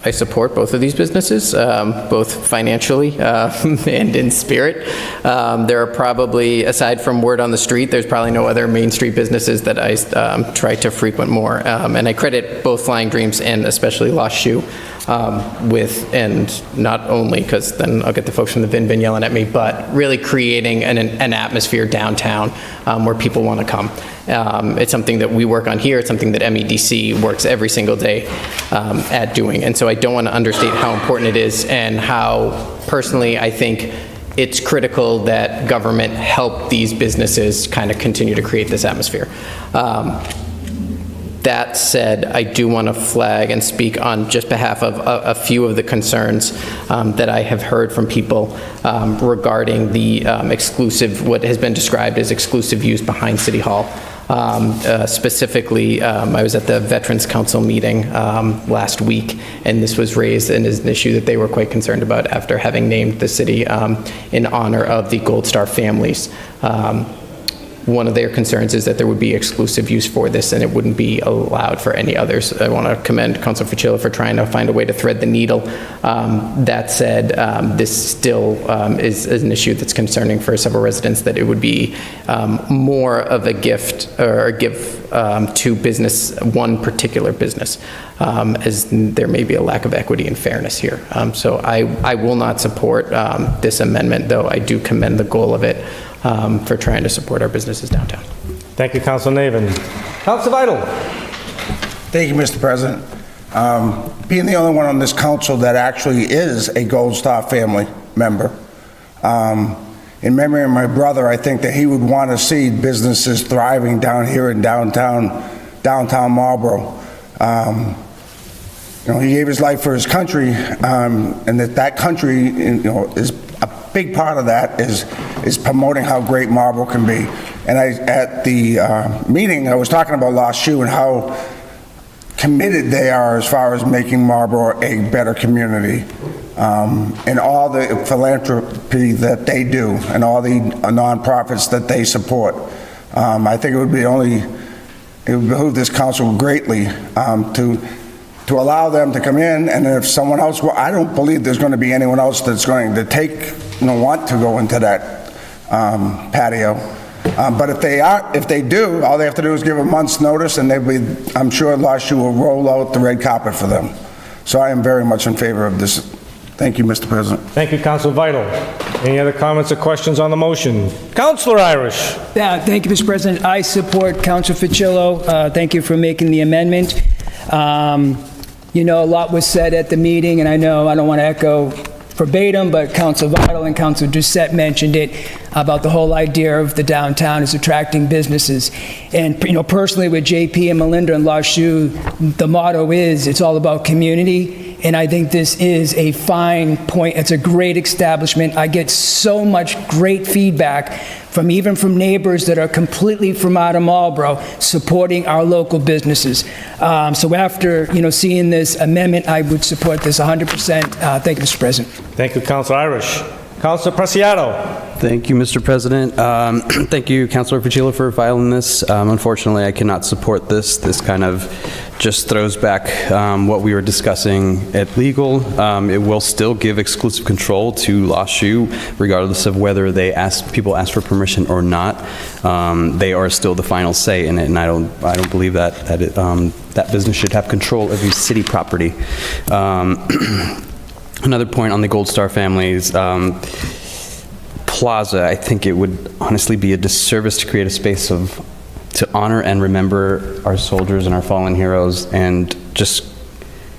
I support both of these businesses, both financially and in spirit. There are probably, aside from word on the street, there's probably no other Main Street businesses that I try to frequent more. And I credit both Flying Dreams and especially Lost Shoe with, and not only, because then I'll get the folks from the Vin yelling at me, but really creating an atmosphere downtown where people want to come. It's something that we work on here. It's something that MEDC works every single day at doing. And so I don't want to understate how important it is and how personally I think it's critical that government help these businesses kind of continue to create this atmosphere. That said, I do want to flag and speak on just behalf of a few of the concerns that I have heard from people regarding the exclusive, what has been described as exclusive use behind City Hall. Specifically, I was at the Veterans Council meeting last week, and this was raised and is an issue that they were quite concerned about after having named the city in honor of the Gold Star families. One of their concerns is that there would be exclusive use for this and it wouldn't be allowed for any others. I want to commend Councilor Fuccello for trying to find a way to thread the needle. That said, this still is an issue that's concerning for several residents, that it would be more of a gift or a give to business, one particular business, as there may be a lack of equity and fairness here. So I will not support this amendment, though I do commend the goal of it. For trying to support our businesses downtown. Thank you, Councilor Navin. Councilor Vital. Thank you, Mr. President. Being the only one on this council that actually is a Gold Star family member, in memory of my brother, I think that he would want to see businesses thriving down here in downtown Marlboro. He gave his life for his country, and that country, is a big part of that is promoting how great Marlboro can be. And at the meeting, I was talking about Lost Shoe and how committed they are as far as making Marlboro a better community, and all the philanthropy that they do and all the nonprofits that they support. I think it would behoove this council greatly to allow them to come in, and if someone else, I don't believe there's going to be anyone else that's going to want to go into that patio. But if they do, all they have to do is give a month's notice, and I'm sure Lost Shoe will roll out the red carpet for them. So I am very much in favor of this. Thank you, Mr. President. Thank you, Councilor Vital. Any other comments or questions on the motion? Councilor Irish. Yeah, thank you, Mr. President. I support Councilor Fuccello. Thank you for making the amendment. A lot was said at the meeting, and I don't want to echo verbatim, but Councilor Vital and Councilor Doucette mentioned it about the whole idea of the downtown is attracting businesses. And, personally with JP and Melinda and Lost Shoe, the motto is, it's all about community. And I think this is a fine point. It's a great establishment. I get so much great feedback even from neighbors that are completely from out of Marlboro supporting our local businesses. So after, seeing this amendment, I would support this 100%. Thank you, Mr. President. Thank you, Councilor Irish. Councilor Preciado. Thank you, Mr. President. Thank you, Councilor Fucillo, for filing this. Unfortunately, I cannot support this. This kind of just throws back what we were discussing at legal. It will still give exclusive control to Lost Shoe, regardless of whether people ask for permission or not. They are still the final say in it, and I don't believe that that business should have control of the city property. Another point on the Gold Star families. Plaza, I think it would honestly be a disservice to create a space to honor and remember our soldiers and our fallen heroes and just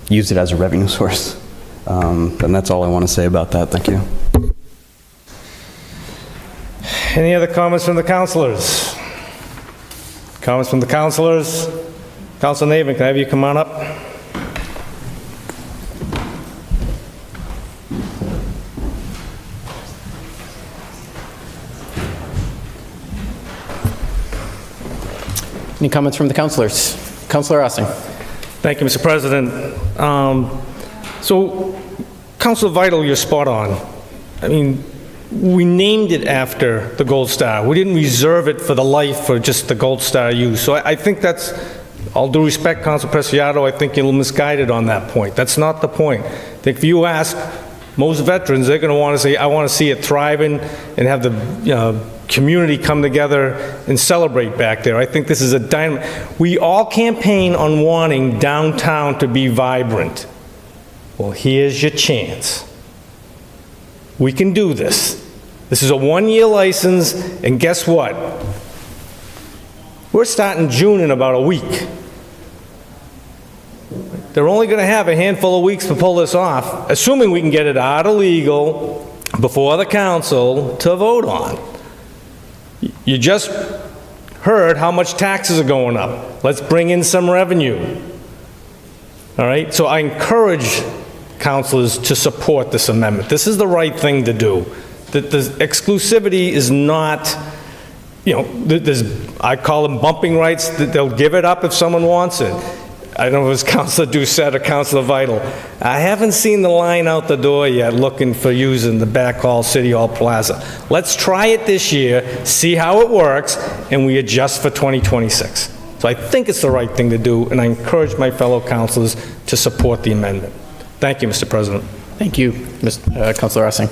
use it as a revenue source. And that's all I want to say about that. Thank you. Any other comments from the councilors? Comments from the councilors? Councilor Navin, can I have you come on up? Any comments from the councilors? Councilor Ossing. Thank you, Mr. President. So, Councilor Vital, you're spot on. I mean, we named it after the Gold Star. We didn't reserve it for the life for just the Gold Star use. So I think that's, all due respect, Councilor Preciado, I think you're misguided on that point. That's not the point. I think if you ask most veterans, they're going to want to say, I want to see it thriving and have the community come together and celebrate back there. I think this is a dynamic. We all campaign on wanting downtown to be vibrant. Well, here's your chance. We can do this. This is a one-year license, and guess what? We're starting June in about a week. They're only going to have a handful of weeks to pull this off, assuming we can get it out of legal before the council to vote on. You just heard how much taxes are going up. Let's bring in some revenue. All right? So I encourage councilors to support this amendment. This is the right thing to do. The exclusivity is not, I call them bumping rights. They'll give it up if someone wants it. I don't know if it was Councilor Doucette or Councilor Vital. I haven't seen the line out the door yet looking for using the back hall, City Hall Plaza. Let's try it this year, see how it works, and we adjust for 2026. So I think it's the right thing to do, and I encourage my fellow councilors to support the amendment. Thank you, Mr. President. Thank you, Councilor Ossing.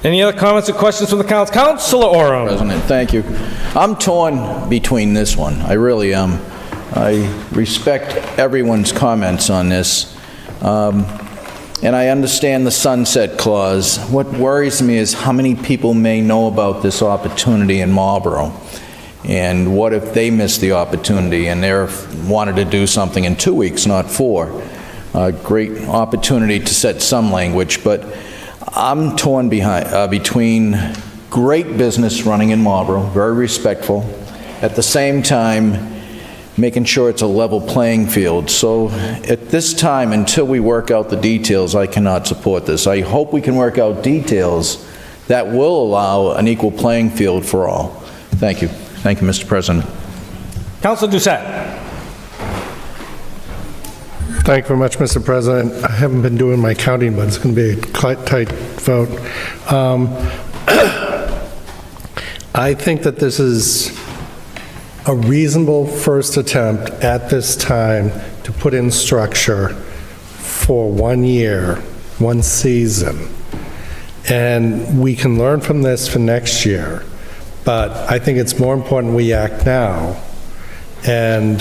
Any other comments or questions from the council? Councilor Oram. President, thank you. I'm torn between this one. I really am. I respect everyone's comments on this. And I understand the sunset clause. What worries me is how many people may know about this opportunity in Marlboro. And what if they miss the opportunity and they're wanted to do something in 2 weeks, not 4? A great opportunity to set some language, but I'm torn between great business running in Marlboro, very respectful, at the same time making sure it's a level playing field. So at this time, until we work out the details, I cannot support this. I hope we can work out details that will allow an equal playing field for all. Thank you. Thank you, Mr. President. Councilor Doucette. Thank you very much, Mr. President. I haven't been doing my counting, but it's going to be a quite tight vote. I think that this is a reasonable first attempt at this time to put in structure for 1 year, 1 season. And we can learn from this for next year. But I think it's more important we act now. And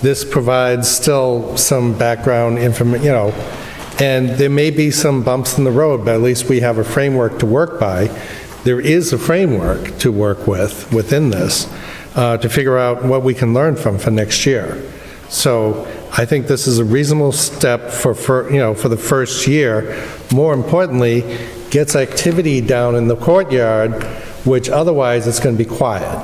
this provides still some background information, and there may be some bumps in the road, but at least we have a framework to work by. There is a framework to work with within this to figure out what we can learn from for next year. So I think this is a reasonable step for the first year. More importantly, gets activity down in the courtyard, which otherwise it's going to be quiet.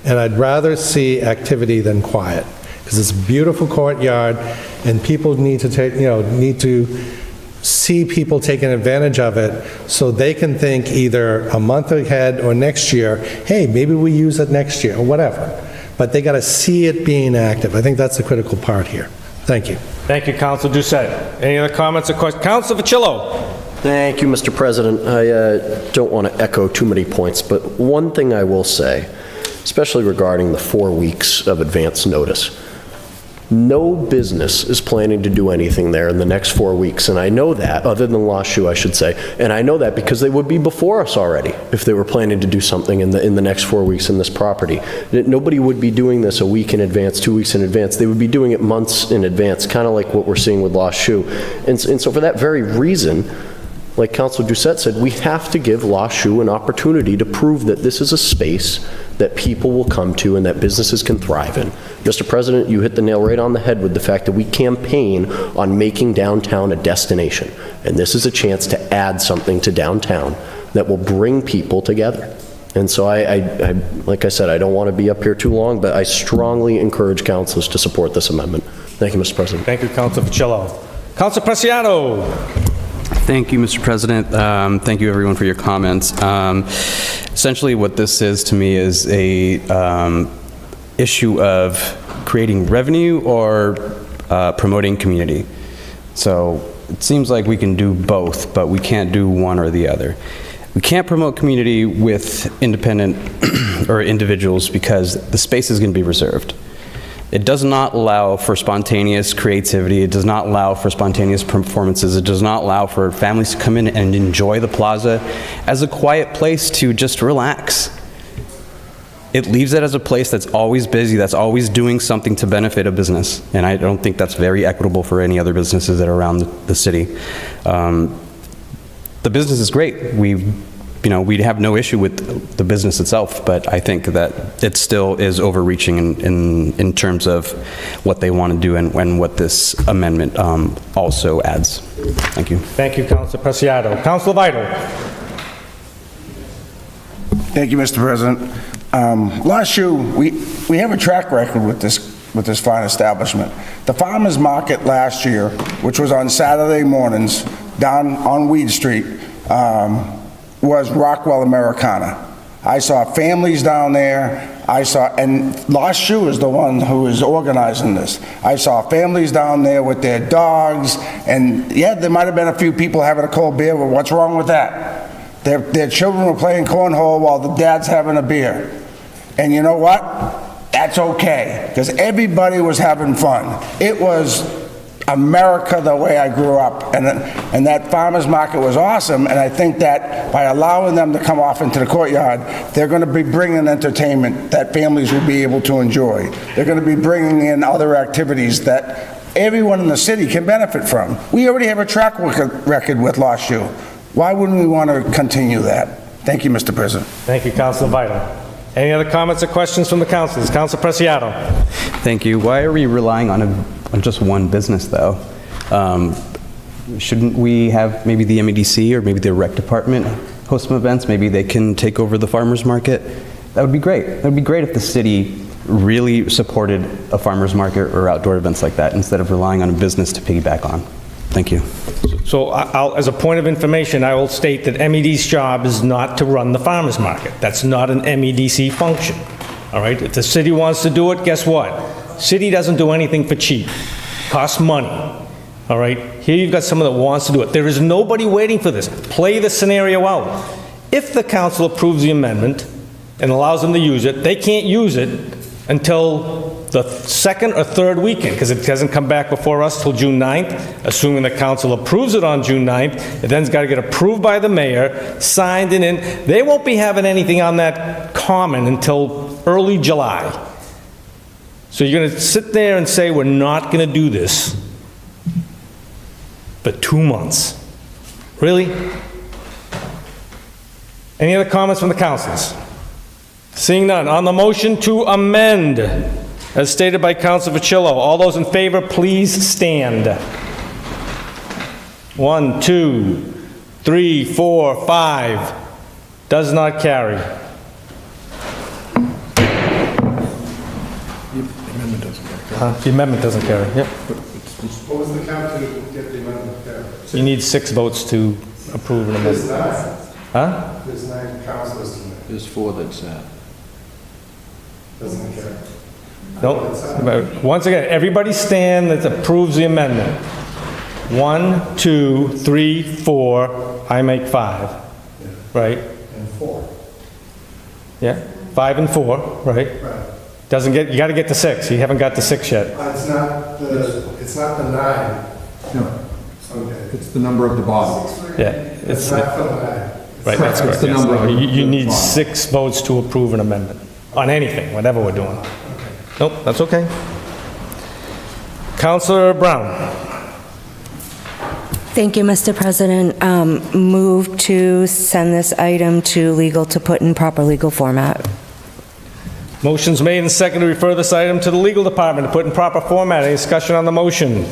And I'd rather see activity than quiet. Because it's a beautiful courtyard, and people need to see people taking advantage of it so they can think either a month ahead or next year, hey, maybe we use it next year, or whatever. but they got to see it being active. I think that's the critical part here. Thank you. Thank you, Councilor Doucette. Any other comments or questions? Councilor Facillo. Thank you, Mr. President. I don't want to echo too many points, but one thing I will say, especially regarding the 4 weeks of advance notice, no business is planning to do anything there in the next 4 weeks, and I know that, other than Lost Shoe, I should say, and I know that because they would be before us already if they were planning to do something in the next 4 weeks in this property. Nobody would be doing this a week in advance, 2 weeks in advance. They would be doing it months in advance, kind of like what we're seeing with Lost Shoe. And so for that very reason, like Councilor Doucette said, we have to give Lost Shoe an opportunity to prove that this is a space that people will come to and that businesses can thrive in. Mr. President, you hit the nail right on the head with the fact that we campaign on making downtown a destination. And this is a chance to add something to downtown that will bring people together. And so I like I said, I don't want to be up here too long, but I strongly encourage councilors to support this amendment. Thank you, Mr. President. Thank you, Councilor Facillo. Councilor Preciado. Thank you, Mr. President. Thank you, everyone, for your comments. Essentially, what this is to me is a issue of creating revenue or promoting community. So it seems like we can do both, but we can't do one or the other. We can't promote community with independent or individuals because the space is going to be reserved. It does not allow for spontaneous creativity. It does not allow for spontaneous performances. It does not allow for families to come in and enjoy the plaza as a quiet place to just relax. It leaves it as a place that's always busy, that's always doing something to benefit a business. And I don't think that's very equitable for any other businesses that are around the city. The business is great. We'd have no issue with the business itself, but I think that it still is overreaching in terms of what they want to do and what this amendment also adds. Thank you. Thank you, Councilor Preciado. Councilor Vital. Thank you, Mr. President. Last year, we have a track record with this fine establishment. The farmers market last year, which was on Saturday mornings down on Weed Street, was Rockwell Americana. I saw families down there. And Lost Shoe is the one who is organizing this. I saw families down there with their dogs, and yeah, there might have been a few people having a cold beer, but what's wrong with that? Their children were playing cornhole while the dad's having a beer. And you know what? That's okay, because everybody was having fun. It was America the way I grew up, and that farmers market was awesome, and I think that by allowing them to come off into the courtyard, they're going to be bringing entertainment that families will be able to enjoy. They're going to be bringing in other activities that everyone in the city can benefit from. We already have a track record with Lost Shoe. Why wouldn't we want to continue that? Thank you, Mr. President. Thank you, Councilor Vital. Any other comments or questions from the councilors? Councilor Preciado. Thank you. Why are we relying on just one business, though? Shouldn't we have maybe the MEDC or maybe the rec department host some events? Maybe they can take over the farmers market. That would be great. That would be great if the city really supported a farmers market or outdoor events like that instead of relying on a business to piggyback on. Thank you. So as a point of information, I will state that MED's job is not to run the farmers market. That's not an MEDC function. All right? If the city wants to do it, guess what? City doesn't do anything for cheap. Costs money. All right? Here you've got someone that wants to do it. There is nobody waiting for this. Play the scenario out. If the council approves the amendment and allows them to use it, they can't use it until the second or third weekend, because it doesn't come back before us till June 9th. Assuming the council approves it on June 9th, it then's got to get approved by the mayor, signed and in. They won't be having anything on that common until early July. So you're going to sit there and say, we're not going to do this for 2 months. Really? Any other comments from the councilors? Seeing none, on the motion to amend, as stated by Councilor Facillo, all those in favor, please stand. 1, 2, 3, 4, 5. Does not carry. The amendment doesn't carry. Yep. What was the count to get the amendment carried? You need 6 votes to approve an amendment. There's 9. Huh? There's 9 councilors tonight. There's 4 that's that. Doesn't carry. Nope. Once again, everybody stand that approves the amendment. 1, 2, 3, 4, I make 5, right? And 4. Yeah, 5 and 4, right? Doesn't get, you got to get to 6. You haven't got to 6 yet. It's not the 9. No. Okay. It's the number of the bottom. Yeah. It's not the 9. Right, that's correct. It's the yes. number. You need 6 votes to approve an amendment on anything, whatever we're doing. Nope, that's okay. Councilor Brown. Thank you, Mr. President. Move to send this item to legal to put in proper legal format. Motion's made and seconded to refer this item to the legal department to put in proper format. Any discussion on the motion?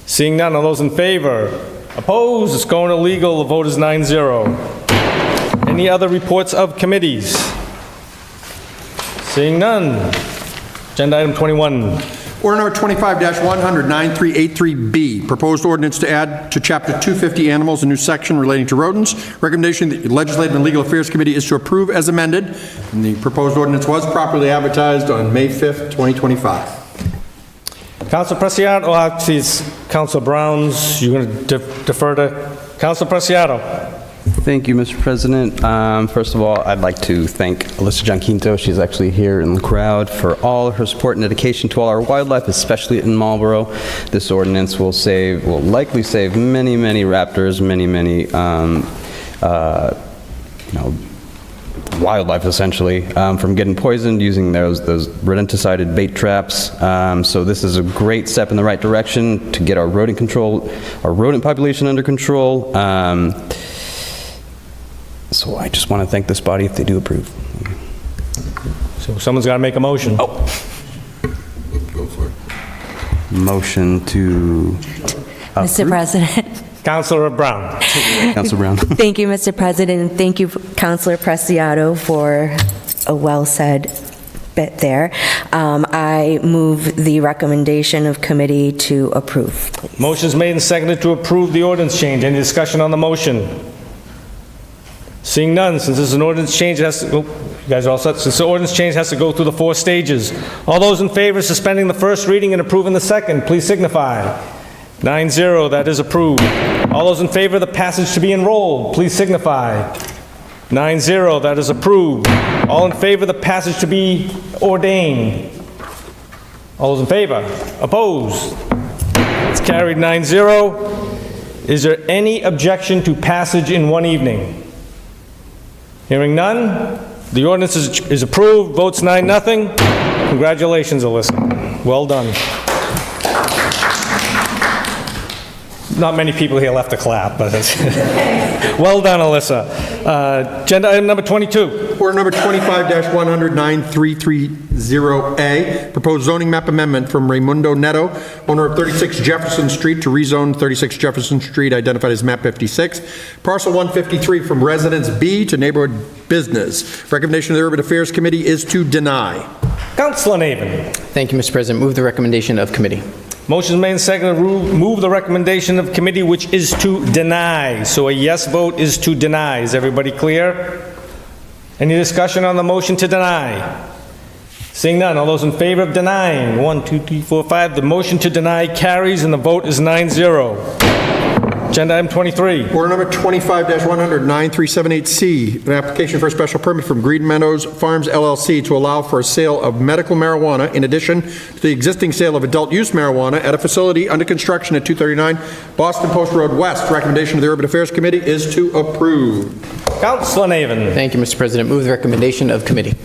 Seeing none, all those in favor? Opposed? It's going to legal. The vote is 9-0. Any other reports of committees? Seeing none. Agenda item 21. Order number 25-100-9383B, proposed ordinance to add to Chapter 250 Animals a new section relating to rodents. Recommendation of the Legislative and Legal Affairs Committee is to approve as amended, and the proposed ordinance was properly advertised on May 5th, 2025. Council Preciado, actually, it's Council Brown's. You're going to defer to Council Preciado. Thank you, Mr. President. First of all, I'd like to thank Alyssa Gianquinto, she's actually here in the crowd, for all her support and dedication to all our wildlife, especially in Marlboro. This ordinance will likely save many, many raptors, many, wildlife essentially, from getting poisoned using those rodenticided bait traps. So this is a great step in the right direction to get our rodent population under control. So I just want to thank this body if they do approve. So someone's got to make a motion. Oh. Go for it. Motion to Mr. President. Councilor Brown. Councilor Brown. Thank you, Mr. President, and thank you, Councilor Preciado, for a well-said bit there. I move the recommendation of committee to approve. Motion's made and seconded to approve the ordinance change. Any discussion on the motion? Seeing none, since this is an ordinance change, it has to, you guys are all set? Since the ordinance change has to go through the 4 stages. All those in favor of suspending the first reading and approving the second, please signify. 9-0, that is approved. All those in favor of the passage to be enrolled, please signify. 9-0, that is approved. All in favor of the passage to be ordained? All those in favor? Opposed? It's carried 9-0. Is there any objection to passage in one evening? Hearing none, the ordinance is approved. Votes 9-0. Congratulations, Alyssa. Well done. Not many people here left to clap, but it's well done, Alyssa. Agenda item number 22. Order number 25-100-9330A, proposed zoning map amendment from Raimundo Neto, owner of 36 Jefferson Street, to rezone 36 Jefferson Street, identified as map 56, parcel 153, from residence B to neighborhood business. Recommendation of the Urban Affairs Committee is to deny. Councilor Navin. Thank you, Mr. President. Move the recommendation of committee. Motion made and seconded to move the recommendation of committee, which is to deny. So a yes vote is to deny. Is everybody clear? Any discussion on the motion to deny? Seeing none, all those in favor of denying? 1, 2, 3, 4, 5. The motion to deny carries and the vote is 9-0. Agenda item 23. Order number 25-100-9378C, an application for a special permit from Green Meadows Farms LLC to allow for a sale of medical marijuana in addition to the existing sale of adult use marijuana at a facility under construction at 239 Boston Post Road West. Recommendation of the Urban Affairs Committee is to approve. Councilor Navin. Thank you, Mr. President. Move the recommendation of committee.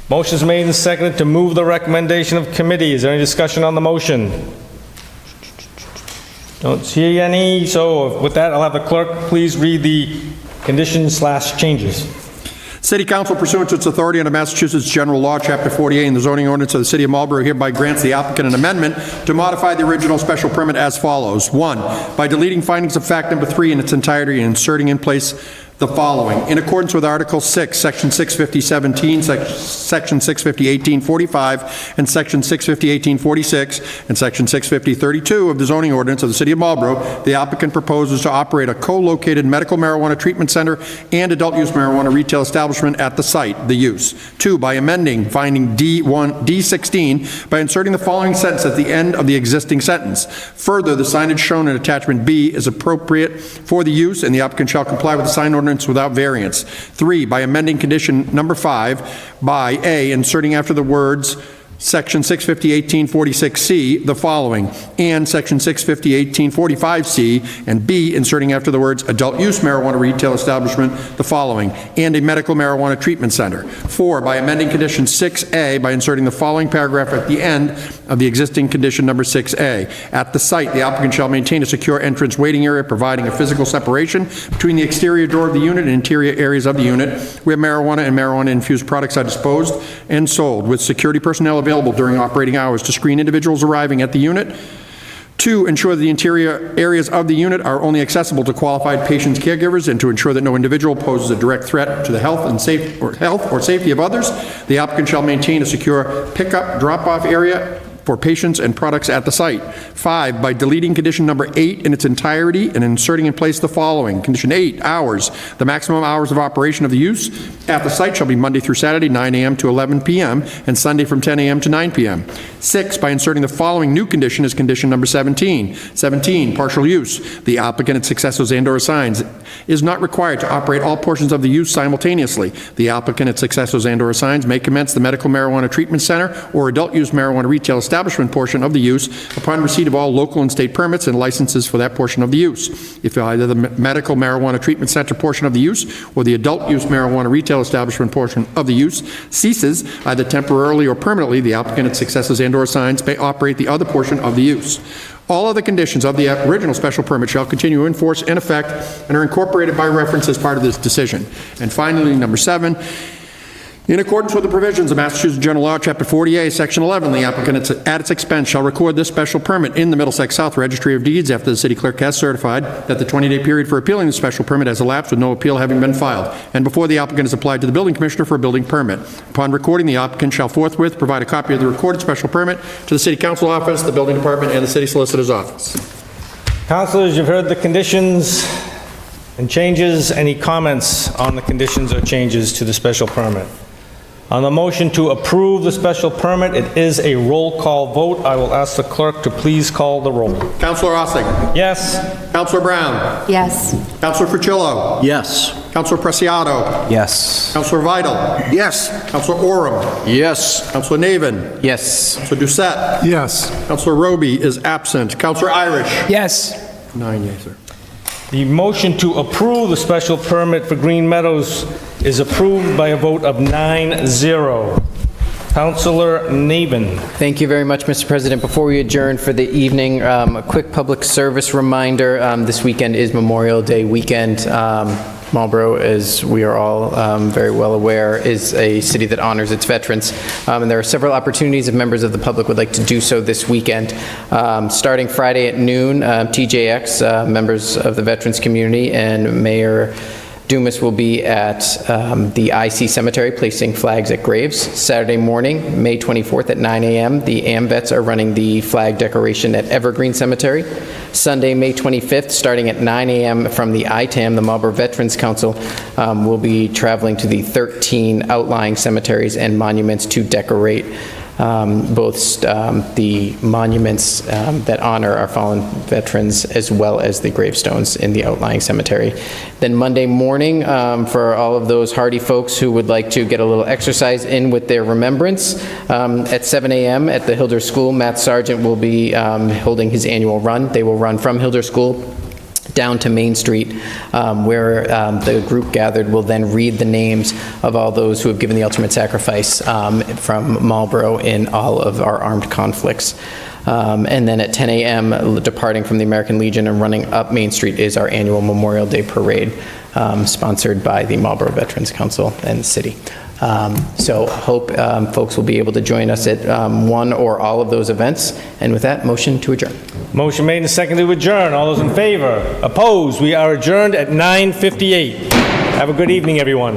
Motion is made and seconded to move the recommendation of committee. Is there any discussion on the motion? Don't see any, so with that, I'll have the clerk please read the conditions/changes. City Council, pursuant to its authority under Massachusetts General Law, Chapter 48, and the zoning ordinance of the City of Marlborough, hereby grants the applicant an amendment to modify the original special permit as follows. 1, by deleting findings of fact number 3 in its entirety and inserting in place the following. In accordance with Article 6, Section 650-17, Section 650-1845, and Section 650-1846, and Section 650-32 of the zoning ordinance of the City of Marlborough, the applicant proposes to operate a co-located medical marijuana treatment center and adult-use marijuana retail establishment at the site, the use. 2, by amending finding D16 by inserting the following sentence at the end of the existing sentence. Further, the signage shown in attachment B is appropriate for the use, and the applicant shall comply with the sign ordinance without variance. 3, by amending condition number 5 by A, inserting after the words Section 650-1846C, the following, and Section 650-1845C, and B, inserting after the words adult-use marijuana retail establishment, the following, and a medical marijuana treatment center. 4, by amending condition 6A by inserting the following paragraph at the end of the existing condition number 6A. At the site, the applicant shall maintain a secure entrance waiting area providing a physical separation between the exterior door of the unit and interior areas of the unit where marijuana and marijuana-infused products are disposed and sold, with security personnel available during operating hours to screen individuals arriving at the unit. 2, ensure that the interior areas of the unit are only accessible to qualified patients' caregivers, and to ensure that no individual poses a direct threat to the health or safety of others. The applicant shall maintain a secure pickup, drop-off area for patients and products at the site. 5, by deleting condition number 8 in its entirety and inserting in place the following. Condition 8, hours. The maximum hours of operation of the use at the site shall be Monday through Saturday, 9 a.m. to 11 p.m., and Sunday from 10 a.m. to 9 p.m. 6, by inserting the following new condition as condition number 17. 17, partial use. The applicant, its successors and/or assigns is not required to operate all portions of the use simultaneously. The applicant, its successors and/or assigns may commence the medical marijuana treatment center or adult-use marijuana retail establishment portion of the use upon receipt of all local and state permits and licenses for that portion of the use. If either the medical marijuana treatment center portion of the use or the adult-use marijuana retail establishment portion of the use ceases, either temporarily or permanently, the applicant, its successors and/or assigns may operate the other portion of the use. All other conditions of the original special permit shall continue in force and effect and are incorporated by reference as part of this decision. And finally, number 7, in accordance with the provisions of Massachusetts General Law, Chapter 40A, Section 11, the applicant at its expense shall record this special permit in the Middlesex South Registry of Deeds after the city clerk has certified that the 20-day period for appealing the special permit has elapsed with no appeal having been filed, and before the applicant has applied to the building commissioner for a building permit. Upon recording, the applicant shall forthwith provide a copy of the recorded special permit to the city council office, the building department, and the city solicitor's office. Councilors, you've heard the conditions and changes. Any comments on the conditions or changes to the special permit? On the motion to approve the special permit, it is a roll call vote. I will ask the clerk to please call the roll. Councilor Ossing? Yes. Councilor Brown? Yes. Councilor Fricillo? Yes. Councilor Preciado? Yes. Councilor Vidal? Yes. Councilor Oram? Yes. Councilor Navin? Yes. Councilor Doucette? Yes. Councilor Roby is absent. Councilor Irish? Yes. 9 yeas, sir. The motion to approve the special permit for Green Meadows is approved by a vote of 9-0. Councilor Navin. Thank you very much, Mr. President. Before we adjourn for the evening, a quick public service reminder. This weekend is Memorial Day weekend. Marlborough, as we are all very well aware, is a city that honors its veterans. And there are several opportunities if members of the public would like to do so this weekend. Starting Friday at noon, TJX, members of the veterans community, and Mayor Dumas will be at the IC Cemetery placing flags at graves. Saturday morning, May 24th at 9 a.m., the AMVETS are running the flag decoration at Evergreen Cemetery. Sunday, May 25th, starting at 9 a.m. from the ITAM, the Marlborough Veterans Council, will be traveling to the 13 outlying cemeteries and monuments to decorate both the monuments that honor our fallen veterans as well as the gravestones in the outlying cemetery. Then Monday morning, for all of those hardy folks who would like to get a little exercise in with their remembrance, at 7 a.m. at the Hilder School, Matt Sargent will be holding his annual run. They will run from Hilder School down to Main Street, where the group gathered will then read the names of all those who have given the ultimate sacrifice from Marlborough in all of our armed conflicts. And then at 10 a.m., departing from the American Legion and running up Main Street is our annual Memorial Day Parade, sponsored by the Marlborough Veterans Council and the city. So hope folks will be able to join us at one or all of those events. And with that, motion to adjourn. Motion made and seconded to adjourn. All those in favor? Opposed? We are adjourned at 9:58. Have a good evening, everyone.